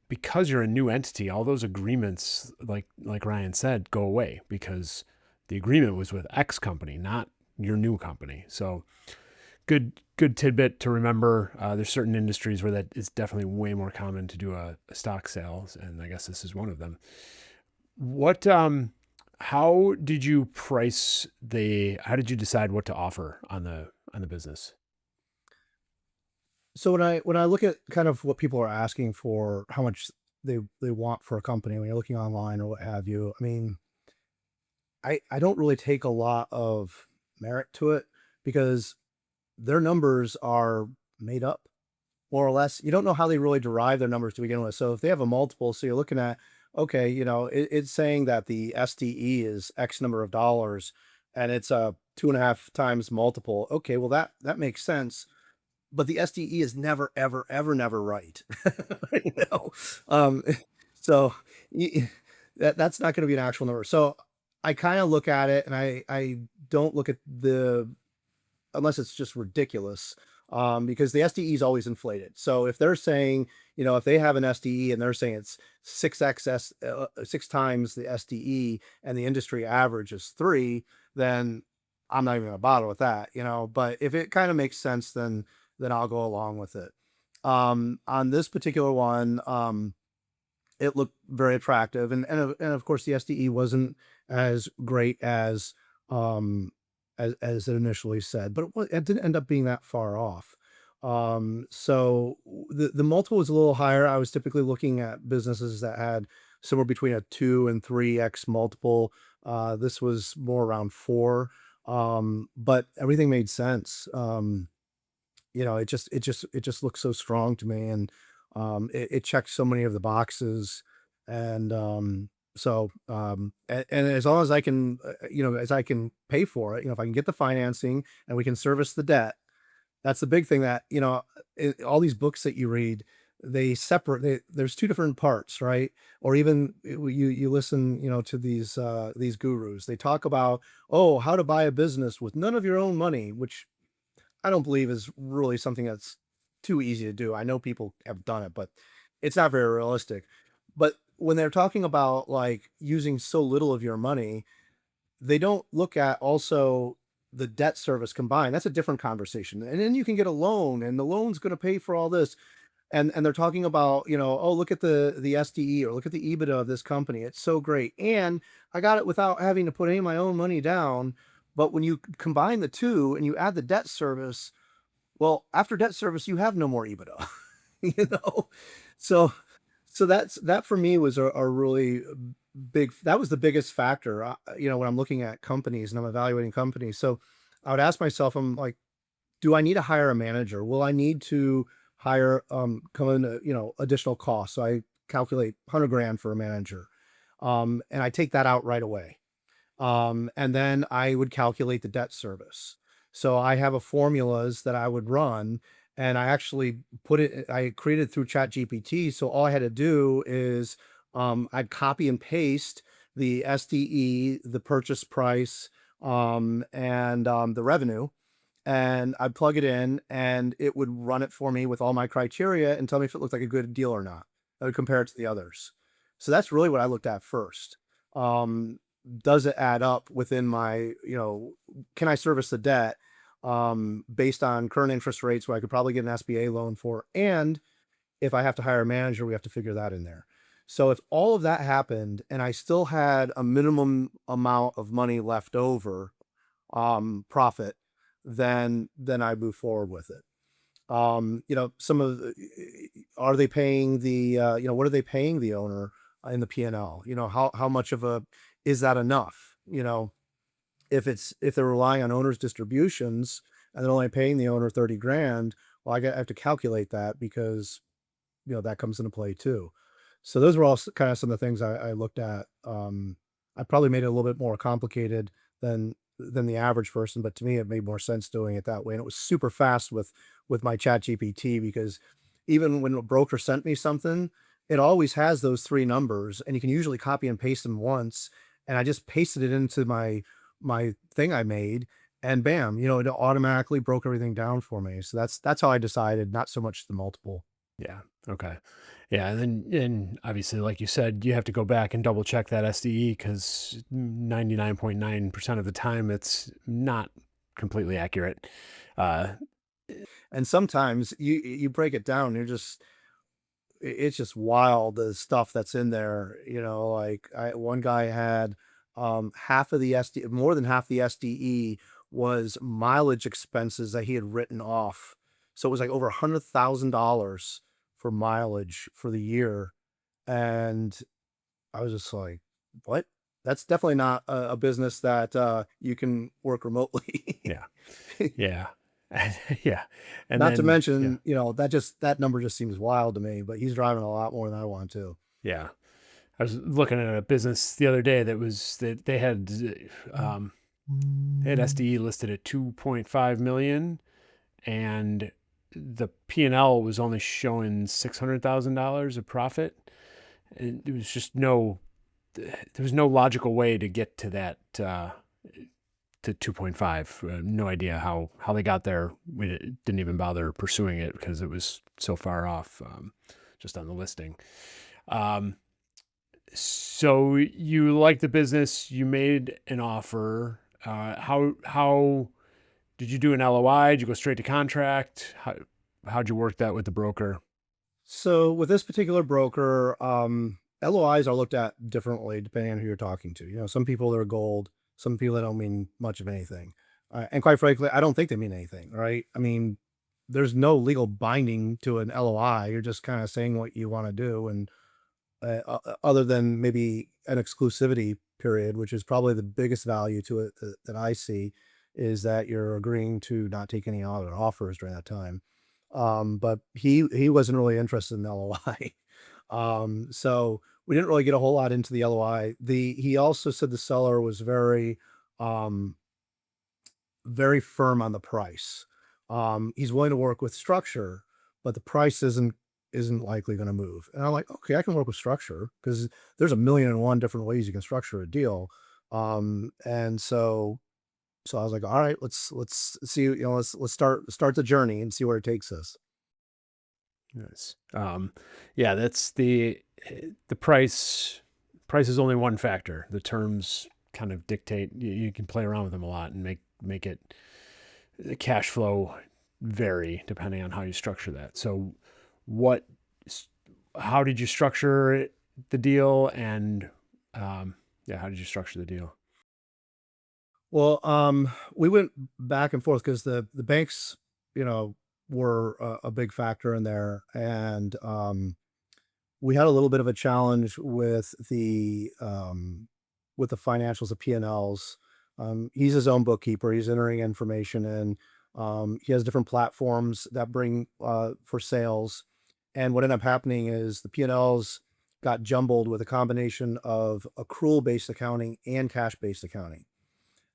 because you're a new entity, all those agreements, like Ryan said, go away because the agreement was with X company, not your new company. So good tidbit to remember. There's certain industries where that is definitely way more common to do a stock sales, and I guess this is one of them. What how did you price how did you decide what to offer on the business? so when I look at kind of what people are asking for, how much they want for a company when you're looking online or what have you, I mean, I don't really take a lot of merit to it because their numbers are made up more or less. You don't know how they really derive their numbers to begin with. So if they have a multiple, so you're looking at, okay, it's saying that the SDE is X number of dollars and it's a 2.5 times multiple. Okay, well that makes sense. But the SDE is never, ever, ever, never right. you know? Um, so y- that's not going to be an actual number. So I kind of look at it and I don't look at the unless it's just ridiculous, because the SDE is always inflated. So if they're saying, if they have an SDE and they're saying it's 6 times the SDE and the industry average is 3, then I'm not even going to bother with that. But if it kind of makes sense, then I'll go along with it. On this particular one, it looked very attractive, and of course the SDE wasn't as great um as it initially said, but it didn't end up being that far off. So the multiple was a little higher. I was typically looking at businesses that had somewhere between a 2 and 3x multiple. This was more around four. But everything made sense. It just looks so strong to me, and it checks so many of the boxes, and and as long as I can, as I can pay for it, if I can get the financing and we can service the debt, that's the big thing that, all these books that you read, there's two different parts, right? Or even you listen, to these gurus. They talk about, oh, how to buy a business with none of your own money, which I don't believe is really something that's too easy to do. I know people have done it, but it's not very realistic. But when they're talking about like using so little of your money, they don't look at also the debt service combined. That's a different conversation. And then you can get a loan and the loan's going to pay for all this. And they're talking about, oh, look at the SDE or look at the EBITDA of this company. It's so great. And I got it without having to put any of my own money down. But when you combine the two and you add the debt service, well, after debt service, you have no more EBITDA, you know? So that for me was a really big that was the biggest factor, when I'm looking at companies and I'm evaluating companies. So I would ask myself, I'm like, do I need to hire a manager? Will I need to hire, come in, additional costs? So I calculate 100 grand for a manager. And I take that out right away. And then I would calculate the debt service. So I have a formulas that I would run, and I actually I created through Chat GPT. So all I had to do is I'd copy and paste the SDE, the purchase price, and the revenue, and I'd plug it in and it would run it for me with all my criteria and tell me if it looked like a good deal or not. I would compare it to the others. So that's really what I looked at first. Um, does it add up within my, can I service the debt based on current interest rates where I could probably get an SBA loan for? And if I have to hire a manager, we have to figure that in there. So if all of that happened and I still had a minimum amount of money left over, profit, then I move forward with it. Some of the, are they paying what are they paying the owner in the P&L? How much of a is that enough? If they're relying on owner's distributions and they're only paying the owner 30 grand, well, I have to calculate that because that comes into play too. So those were all kind of some of the things I looked at. I probably made it a little bit more complicated than the average person, but to me, it made more sense doing it that way. And it was super fast with my Chat GPT because even when a broker sent me something, it always has those three numbers, and you can usually copy and paste them once. And I just pasted it into my thing I made, and bam, it automatically broke everything down for me. So that's how I decided, not so much the multiple. Yeah. Okay. Yeah. And obviously, like you said, you have to go back and double check that SDE because 99.9% of the time it's not completely accurate. Uh, And sometimes you break it down, it's just wild the stuff that's in there. Like one guy had half of the SD, more than half the SDE was mileage expenses that he had written off. So it was like over $100,000 for mileage for the year. And I was just like, what? That's definitely not a business that you can work remotely. yeah. Yeah. Yeah. And Not to then, yeah. mention, that number just seems wild to me, but he's driving a lot more than I want to. Yeah. I was looking at a business the other day that they had SDE listed at 2.5 million and the P&L was only showing $600,000 of profit. And there was no logical way to get to that, to 2.5. No idea how they got there. We didn't even bother pursuing it because it was so far off, just on the listing. Um, so you like the business, you made an offer. How did you do an LOI? Did you go straight to contract? How'd you work that with the broker? So with this particular broker, LOIs are looked at differently depending on who you're talking to. You know, some people they're gold, some people they don't mean much of anything. And quite frankly, I don't think they mean anything, right? I mean, there's no legal binding to an LOI. You're just kind of saying what you want to do, and other than maybe an exclusivity period, which is probably the biggest value to it that I see, is that you're agreeing to not take any other offers during that time. But he wasn't really interested in the LOI. So we didn't really get a whole lot into the LOI. He also said the seller was um, very firm on the price. He's willing to work with structure, but the price isn't likely going to move. And I'm like, okay, I can work with structure because there's a million and one different ways you can structure a deal. And so I was like, all right, let's see, let's start the journey and see where it takes us. Yes. Yeah, that's the price. Price is only one factor. The terms kind of dictate. You can play around with them a lot and make it the cash flow vary depending on how you structure that. So, what, how did you structure the deal, and yeah, how did you structure the deal? Well, we went back and forth because the banks, you know, were a big factor in there, and we had a little bit of a challenge with the financials, the P&Ls. He's his own bookkeeper. He's entering information in. He has different platforms that bring for sales, and what ended up happening is the P&Ls got jumbled with a combination of accrual-based accounting and cash-based accounting.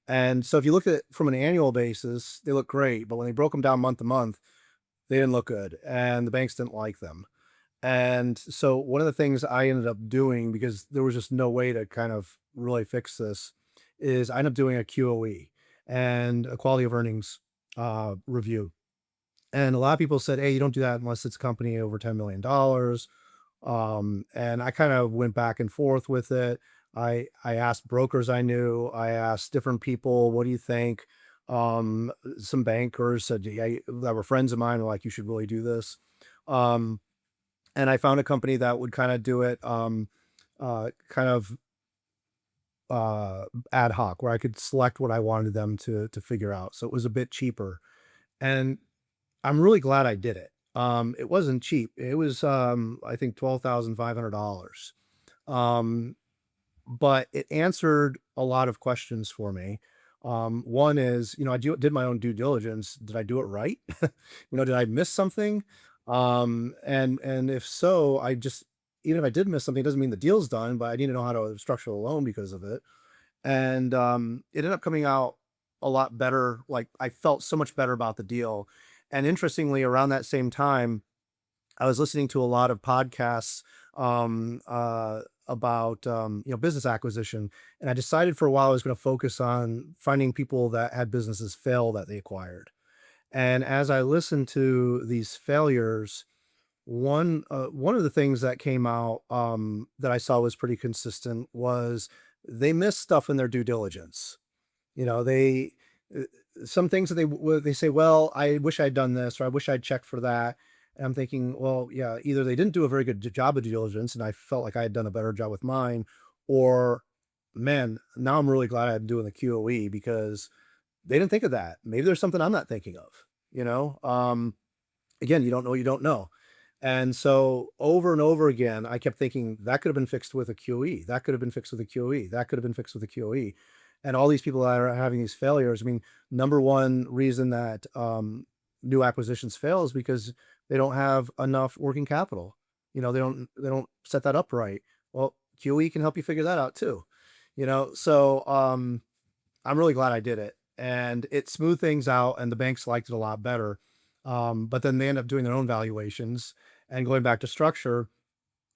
And so if you look at it from an annual basis, they look great, but when they broke them down month to month, they didn't look good, and the banks didn't like them. And so one of the things I ended up doing, because there was just no way to kind of really fix this, is I ended up doing a QOE and a quality of earnings review. And a lot of people said, "Hey, you don't do that unless it's a company over $10 million." And I kind of went back and forth with it. I asked brokers I knew. I asked different people, "What do you think?" Some bankers said, "Yeah," that were friends of mine were like, "You should really do this." Um, and I found a company that would kind of do it, kind of ad hoc, where I could select what I wanted them to figure out. So it was a bit cheaper, and I'm really glad I did it. It wasn't cheap. It was, I think $12,500. Um, but it answered a lot of questions for me. One is, did my own due diligence. Did I do it right? Did I miss something? And if so, even if I did miss something, it doesn't mean the deal's done, but I need to know how to structure a loan because of it. And it ended up coming out a lot better. Like I felt so much better about the deal. And interestingly, around that same time, I was listening to a lot of podcasts about business acquisition, and I decided for a while I was going to focus on finding people that had businesses fail that they acquired. And as I listened to these failures, one of the things that came out that I saw was pretty consistent was they missed stuff in their due diligence. You know, they uh, some things that they say, "Well, I wish I'd done this," or "I wish I'd checked for that." And I'm thinking, well, yeah, either they didn't do a very good job of due diligence, and I felt like I had done a better job with mine, or man, now I'm really glad I'm doing the QOE because they didn't think of that. Maybe there's something I'm not thinking of. You know, again, you don't know, you don't know. And so over and over again, I kept thinking that could have been fixed with a QE. That could have been fixed with a QE. That could have been fixed with a QE. And all these people that are having these failures, I mean, number one reason that new acquisitions fail is because they don't have enough working capital. They don't set that up right. Well, QE can help you figure that out too. So I'm really glad I did it, and it smoothed things out, and the banks liked it a lot better. But then they end up doing their own valuations, and going back to structure,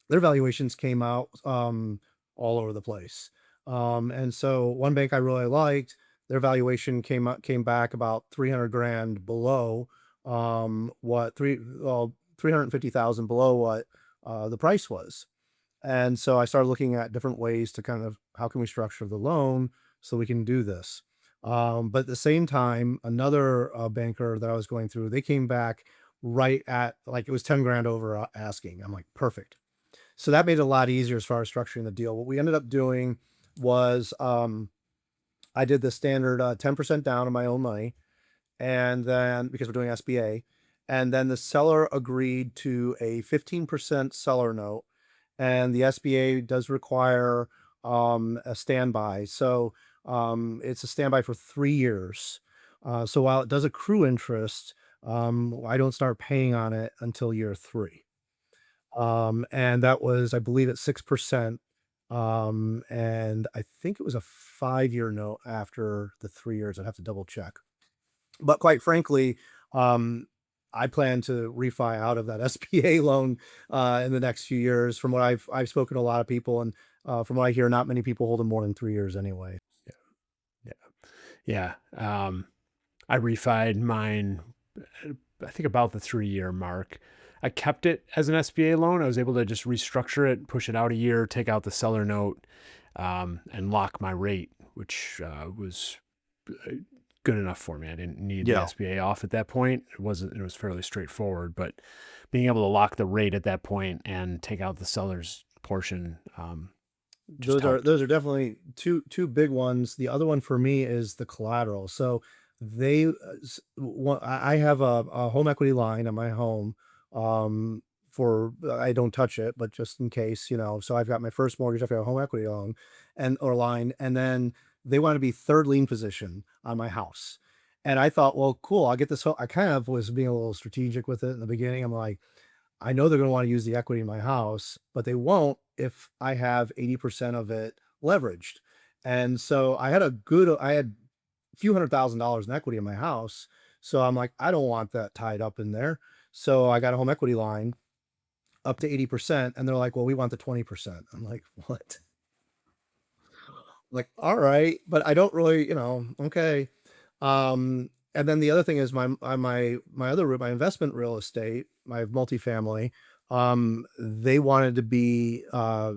their valuations came out all over the place. And so one bank I really liked, their valuation came back about 300 grand below what three well 350,000 below what the price was. And so I started looking at different ways to kind of how can we structure the loan so we can do this. But at the same time, another banker that I was going through, they came back right at like it was 10 grand over asking. I'm like, perfect. So that made it a lot easier as far as structuring the deal. What we ended up doing was, I did the standard 10% down of my own money, and then because we're doing SBA, and then the seller agreed to a 15% seller note, and the SBA does require a standby. So it's a standby for 3 years. So while it does accrue interest, I don't start paying on it until year three. And that was, I believe, at 6%. And I think it was a 5 year note after the 3 years. I'd have to double check. But quite frankly, um, I plan to refi out of that SBA loan in the next few years. From what I've spoken to a lot of people, and from what I hear, not many people hold them more than 3 years anyway. Yeah. Yeah. I refied mine, I think about the 3-year mark. I kept it as an SBA loan. I was able to just restructure it, push it out a year, take out the seller note, and lock my rate, which was good enough for me. I didn't need the Yeah. SBA off at that point. It was fairly straightforward, but being able to lock the rate at that point and take out the seller's portion just helped. Those are definitely two big ones. The other one for me is the collateral. So they, I have a home equity line on my home. For I don't touch it, but just in case, So I've got my first mortgage. I've got a home equity loan and or line, and then they want to be third lien position on my house. And I thought, well, cool. I'll get this. I kind of was being a little strategic with it in the beginning. I'm like, I know they're gonna wanna use the equity in my house, but they won't if I have 80% of it leveraged. And so I had a few $100,000 in equity in my house. So I'm like, I don't want that tied up in there. So I got a home equity line up to 80%, and they're like, "Well, we want the 20%." I'm like, "What?" Like, "All right, but I don't really, okay." And then the other thing is my investment real estate, my multifamily, they wanted to be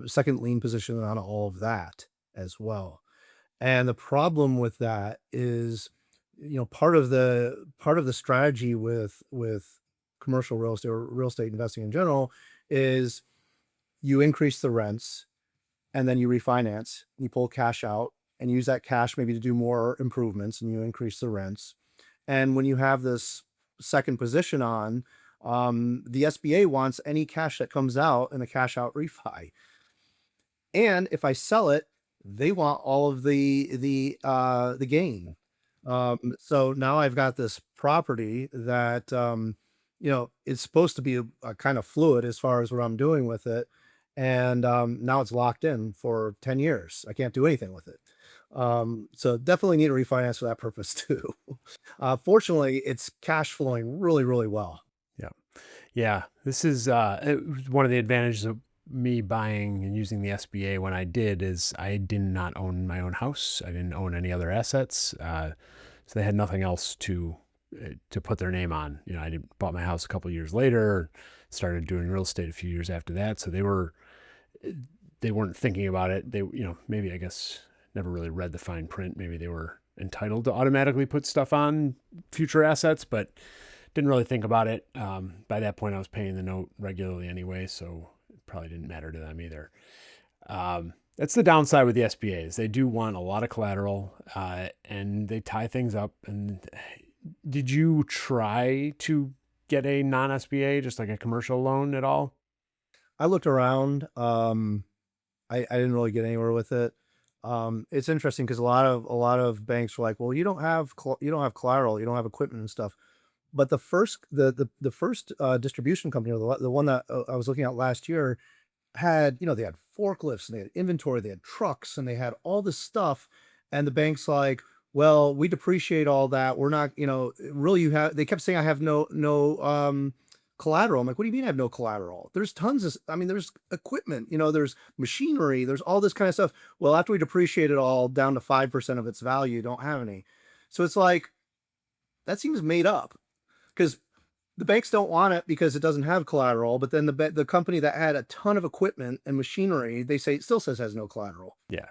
second lien position on all of that as well. And the problem with that is, part of the strategy with commercial real estate or real estate investing in general is you increase the rents and then you refinance, you pull cash out and use that cash maybe to do more improvements and you increase the rents. And when you have this second position on, the SBA wants any cash that comes out in a cash out refi. And if I sell it, they want all of the gain. So now I've got this property that is supposed to be a kind of fluid as far as what I'm doing with it. And now it's locked in for 10 years. I can't do anything with it. So definitely need to refinance for that purpose too. Fortunately, it's cash flowing really, really well. Yeah. Yeah. This is one of the advantages of me buying and using the SBA when I did is I did not own my own house. I didn't own any other assets. So they had nothing else to put their name on. I bought my house a couple of years later, started doing real estate a few years after that. So they weren't thinking about it. They, maybe I guess never really read the fine print. Maybe they were entitled to automatically put stuff on future assets, but didn't really think about it. By that point, I was paying the note regularly anyway, so it probably didn't matter to them either. That's the downside with the SBAs. They do want a lot of collateral, and they tie things up. And did you try to get a non-SBA, just like a commercial loan at all? I looked around. I didn't really get anywhere with it. It's interesting because a lot of banks were like, "Well, you don't have collateral, you don't have equipment and stuff." But the first distribution company, or the one that I was looking at last year, they had forklifts and they had inventory, they had trucks, and they had all this stuff. And the bank's like, "Well, we depreciate all that. We're not, really you have." They kept saying I have no collateral. I'm like, "What do you mean I have no collateral? There's tons of, I mean, there's equipment, there's machinery, there's all this kind of stuff." Well, after we depreciate it all down to 5% of its value, you don't have any. So it's like that seems made up because the banks don't want it because it doesn't have collateral. But then the company that had a ton of equipment and machinery, they say it still says has no collateral. Yeah.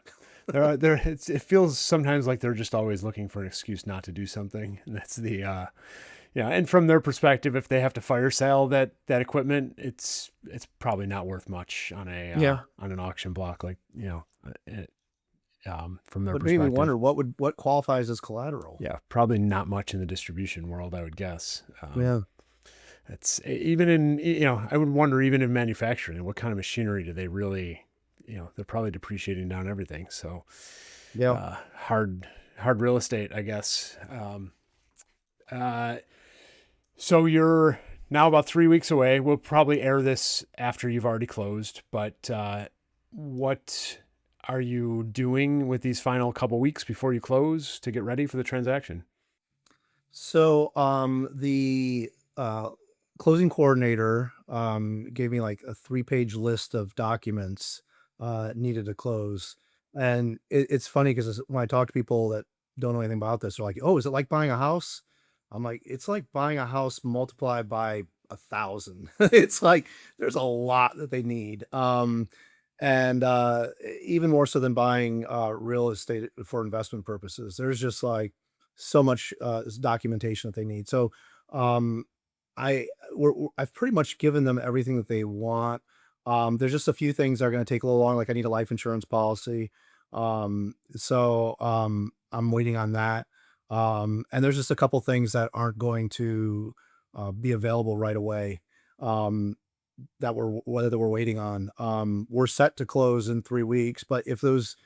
It feels sometimes like they're just always looking for an excuse not to do something. And that's Yeah, and from their perspective, if they have to fire sale that equipment, it's probably not worth much Yeah. on an auction block, like from their But made me perspective. wonder what qualifies as collateral? Yeah, probably not much in the distribution world, I would guess. Yeah. It's even in I would wonder even in manufacturing, what kind of machinery do they really, they're probably depreciating down everything. So Yeah. uh, hard hard real estate, I guess. Uh, So you're now about 3 weeks away. We'll probably air this after you've already closed, but what are you doing with these final couple weeks before you close to get ready for the transaction? So, the closing coordinator gave me like a 3-page list of documents needed to close, and it's funny because when I talk to people that don't know anything about this, they're like, "Oh, is it like buying a house?" I'm like, "It's like buying a house multiplied by 1,000." It's like there's a lot that they need, and even more so than buying real estate for investment purposes. There's just like so much documentation that they need. So um, I've pretty much given them everything that they want. There's just a few things that are going to take a little long. Like I need a life insurance policy. I'm waiting on that. And there's just a couple things that aren't going to be available right away. Um, that we're waiting on. We're set to close in 3 weeks, but if those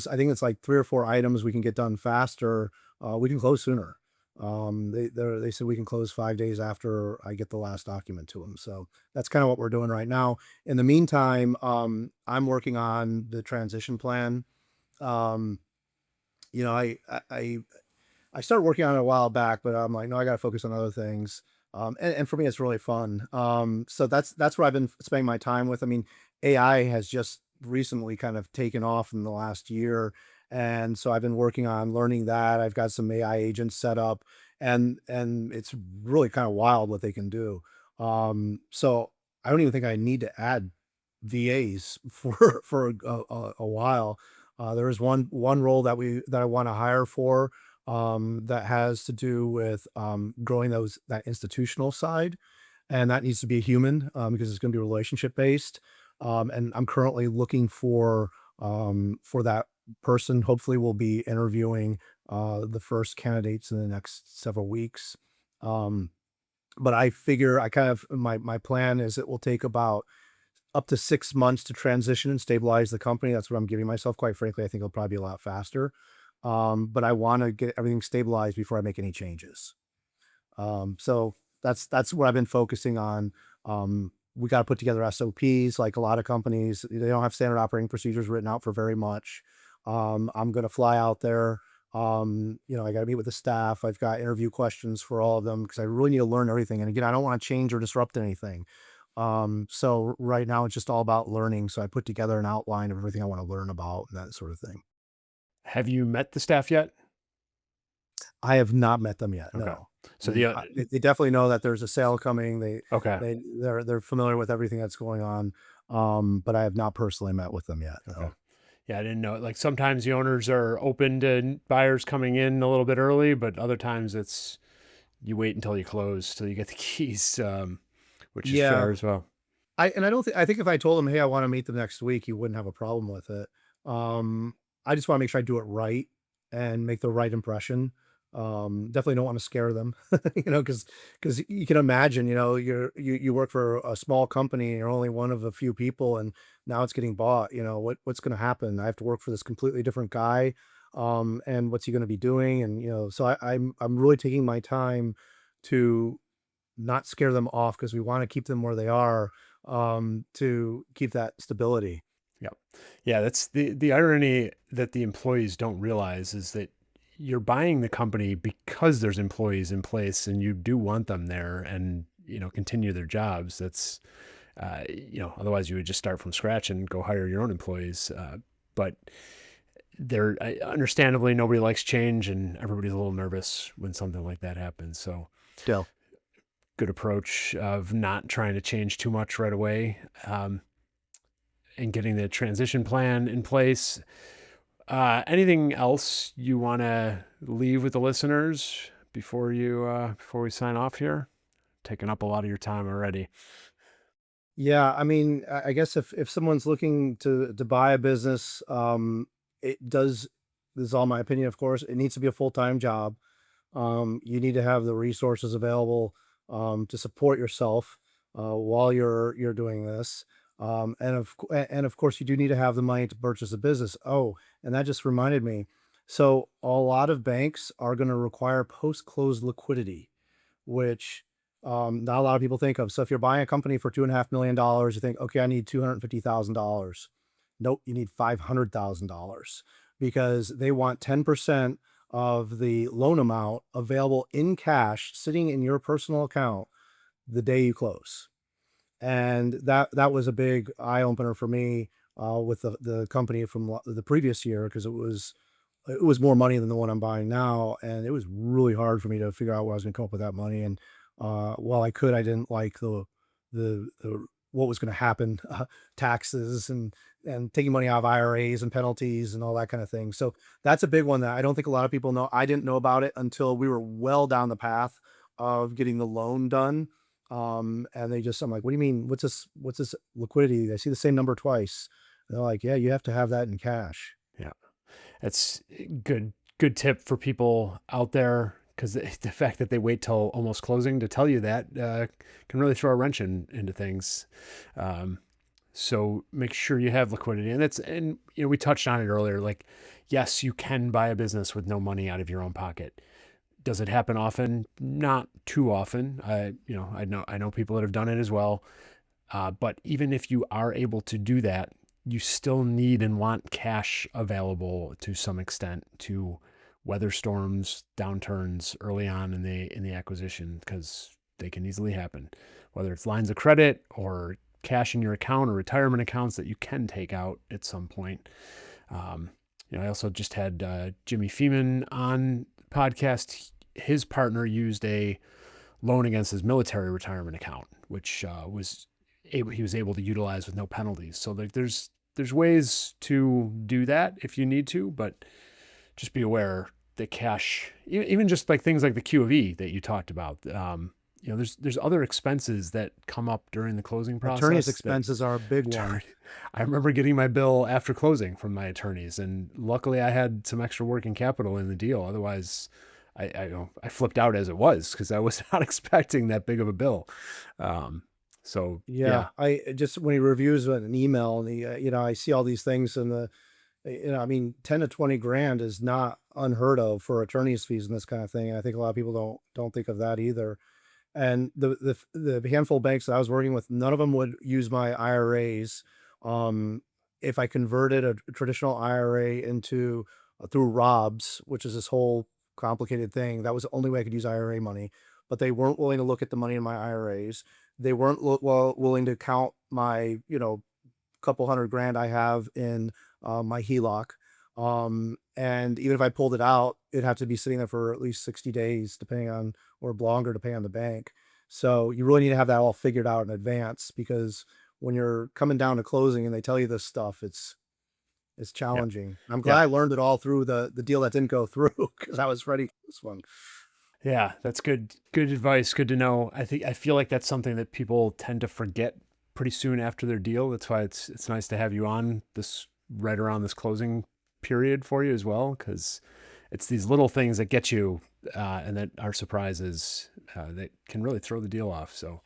I think it's like 3 or 4 items we can get done faster, we can close sooner. They said we can close 5 days after I get the last document to them. So that's kinda what we're doing right now. In the meantime, I'm working on the transition plan. Um, you know, I started working on it a while back, but I'm like, no, I got to focus on other things. And for me, it's really fun. So that's where I've been spending my time with. I mean, AI has just recently kind of taken off in the last year, and so I've been working on learning that. I've got some AI agents set up, and it's really kind of wild what they can do. So I don't even think I need to add VAs for a while. There is one role that I want to hire for that has to do with growing that institutional side, and that needs to be a human because it's going to be relationship based. And I'm currently looking for that person. Hopefully, we'll be interviewing the first candidates in the next several weeks. Um, but I figure I kind of my plan is it will take about up to 6 months to transition and stabilize the company. That's what I'm giving myself. Quite frankly, I think it'll probably be a lot faster. But I wanna get everything stabilized before I make any changes. So that's what I've been focusing on. We gotta put together SOPs like a lot of companies. They don't have standard operating procedures written out for very much. I'm gonna fly out there. I gotta meet with the staff. I've got interview questions for all of them because I really need to learn everything. And again, I don't wanna change or disrupt anything. So right now it's just all about learning. So I put together an outline of everything I want to learn about and that sort of thing. Have you met the staff yet? I have not met them yet. Okay. No. So the They definitely know that there's a sale coming. okay. They're familiar with everything that's going on. But I have not personally met with them yet. Okay. No. Yeah, I didn't know. Like sometimes the owners are open to buyers coming in a little bit early, but other times it's you wait until you close till you get the keys, which is Yeah. fair as well. I don't think I think if I told him, "Hey, I wanna meet them next week," he wouldn't have a problem with it. I just wanna make sure I do it right and make the right impression. Definitely don't wanna scare them, because you can imagine, you work for a small company, and you're only one of a few people, and now it's getting bought, what's gonna happen? I have to work for this completely different guy, and what's he gonna be doing? And, so I'm really taking my time to not scare them off because we wanna keep them where they are, to keep that stability. Yeah. Yeah, that's the irony that the employees don't realize is that you're buying the company because there's employees in place and you do want them there and, continue their jobs. That's otherwise you would just start from scratch and go hire your own employees. But there understandably nobody likes change and everybody's a little nervous when something like that happens. So Still. good approach of not trying to change too much right away. And getting the transition plan in place. Anything else you want to leave with the listeners before we sign off here? Taking up a lot of your time already. Yeah, I mean, I guess if someone's looking to buy a business, it does this is all my opinion, of course, it needs to be a full-time job. You need to have the resources available, to support yourself, while you're doing this. And of course, you do need to have the money to purchase a business. Oh, and that just reminded me. So a lot of banks are gonna require post-close liquidity, which not a lot of people think of. So if you're buying a company for $2.5 million, you think, okay, I need $250,000. Nope, you need $500,000 because they want 10% of the loan amount available in cash sitting in your personal account the day you close. And that was a big eye opener for me with the company from the previous year because it was more money than the one I'm buying now, and it was really hard for me to figure out where I was gonna come up with that money, and, while I could, I didn't like the what was gonna happen, taxes and taking money out of IRAs and penalties and all that kinda thing, so that's a big one that I don't think a lot of people know. I didn't know about it until we were well down the path of getting the loan done, and I'm like, "What do you mean? What's this liquidity? I see the same number twice." They're like, "Yeah, you have to have that in cash." Yeah. That's good tip for people out there because the fact that they wait till almost closing to tell you that can really throw a wrench into things. Um, so make sure you have liquidity, and we touched on it earlier. Like, yes, you can buy a business with no money out of your own pocket. Does it happen often? Not too often. I know people that have done it as well. But even if you are able to do that, you still need and want cash available to some extent to weather storms, downturns early on in the acquisition because they can easily happen. Whether it's lines of credit or cash in your account or retirement accounts that you can take out at some point. Um, I also just had Jimmy Feeman on the podcast. His partner used a loan against his military retirement account, which he was able to utilize with no penalties. So like there's ways to do that if you need to, but just be aware that cash, even just like things like the Q of E that you talked about, there's other expenses that come up during the closing Attorney's process that expenses are a big one. attorney. I remember getting my bill after closing from my attorneys, and luckily I had some extra working capital in the deal. Otherwise, I flipped out as it was because I was not expecting that big of a bill. Um, so Yeah, yeah, I just when he reviews an email and I see all these things and I mean, 10 to 20 grand is not unheard of for attorney's fees and this kind of thing. And I think a lot of people don't think of that either. And the handful of banks that I was working with, none of them would use my IRAs. If I converted a traditional IRA into through Robs, which is this whole complicated thing, that was the only way I could use IRA money. But they weren't willing to look at the money in my IRAs. They weren't willing to count my, couple hundred grand I have in my HELOC. And even if I pulled it out, it'd have to be sitting there for at least 60 days, depending on, or longer, depending on the bank. So you really need to have that all figured out in advance because when you're coming down to closing and they tell you this stuff, it's yeah, challenging. I'm glad yeah, I learned it all through the deal that didn't go through because I was ready for this one. yeah. That's good advice. Good to know. I feel like that's something that people tend to forget pretty soon after their deal. That's why it's nice to have you on this right around this closing period for you as well, because it's these little things that get you and that are surprises that can really throw the deal off. So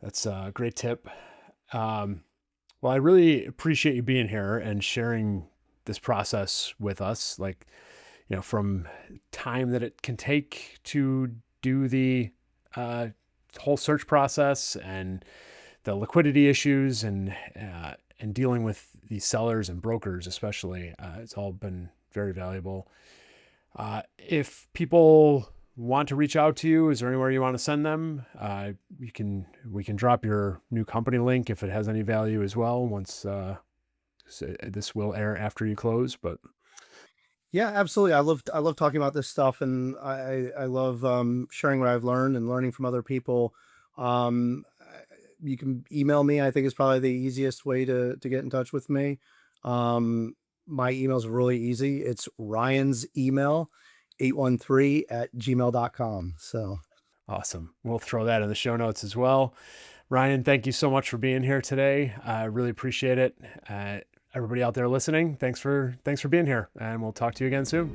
that's a great tip. Um, well, I really appreciate you being here and sharing this process with us. Like, from time that it can take to do the uh, whole search process and the liquidity issues and dealing with the sellers and brokers, especially. It's all been very valuable. If people want to reach out to you, is there anywhere you want to send them? We can drop your new company link if it has any value as well. Once this will air after you close, but Yeah, absolutely. I love talking about this stuff, and I love sharing what I've learned and learning from other people. You can email me. I think is probably the easiest way to get in touch with me. My email's really easy. It's Ryan's email. 813@gmail.com. So Awesome. We'll throw that in the show notes as well. Ryan, thank you so much for being here today. I really appreciate it. Everybody out there listening, thanks for being here, and we'll talk to you again soon.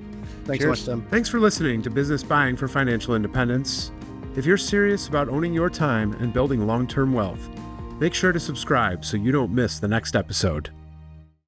thanks so much, Cheers. Tim. Thanks for listening to Business Buying for Financial Independence. If you're serious about owning your time and building long-term wealth, make sure to subscribe so you don't miss the next episode.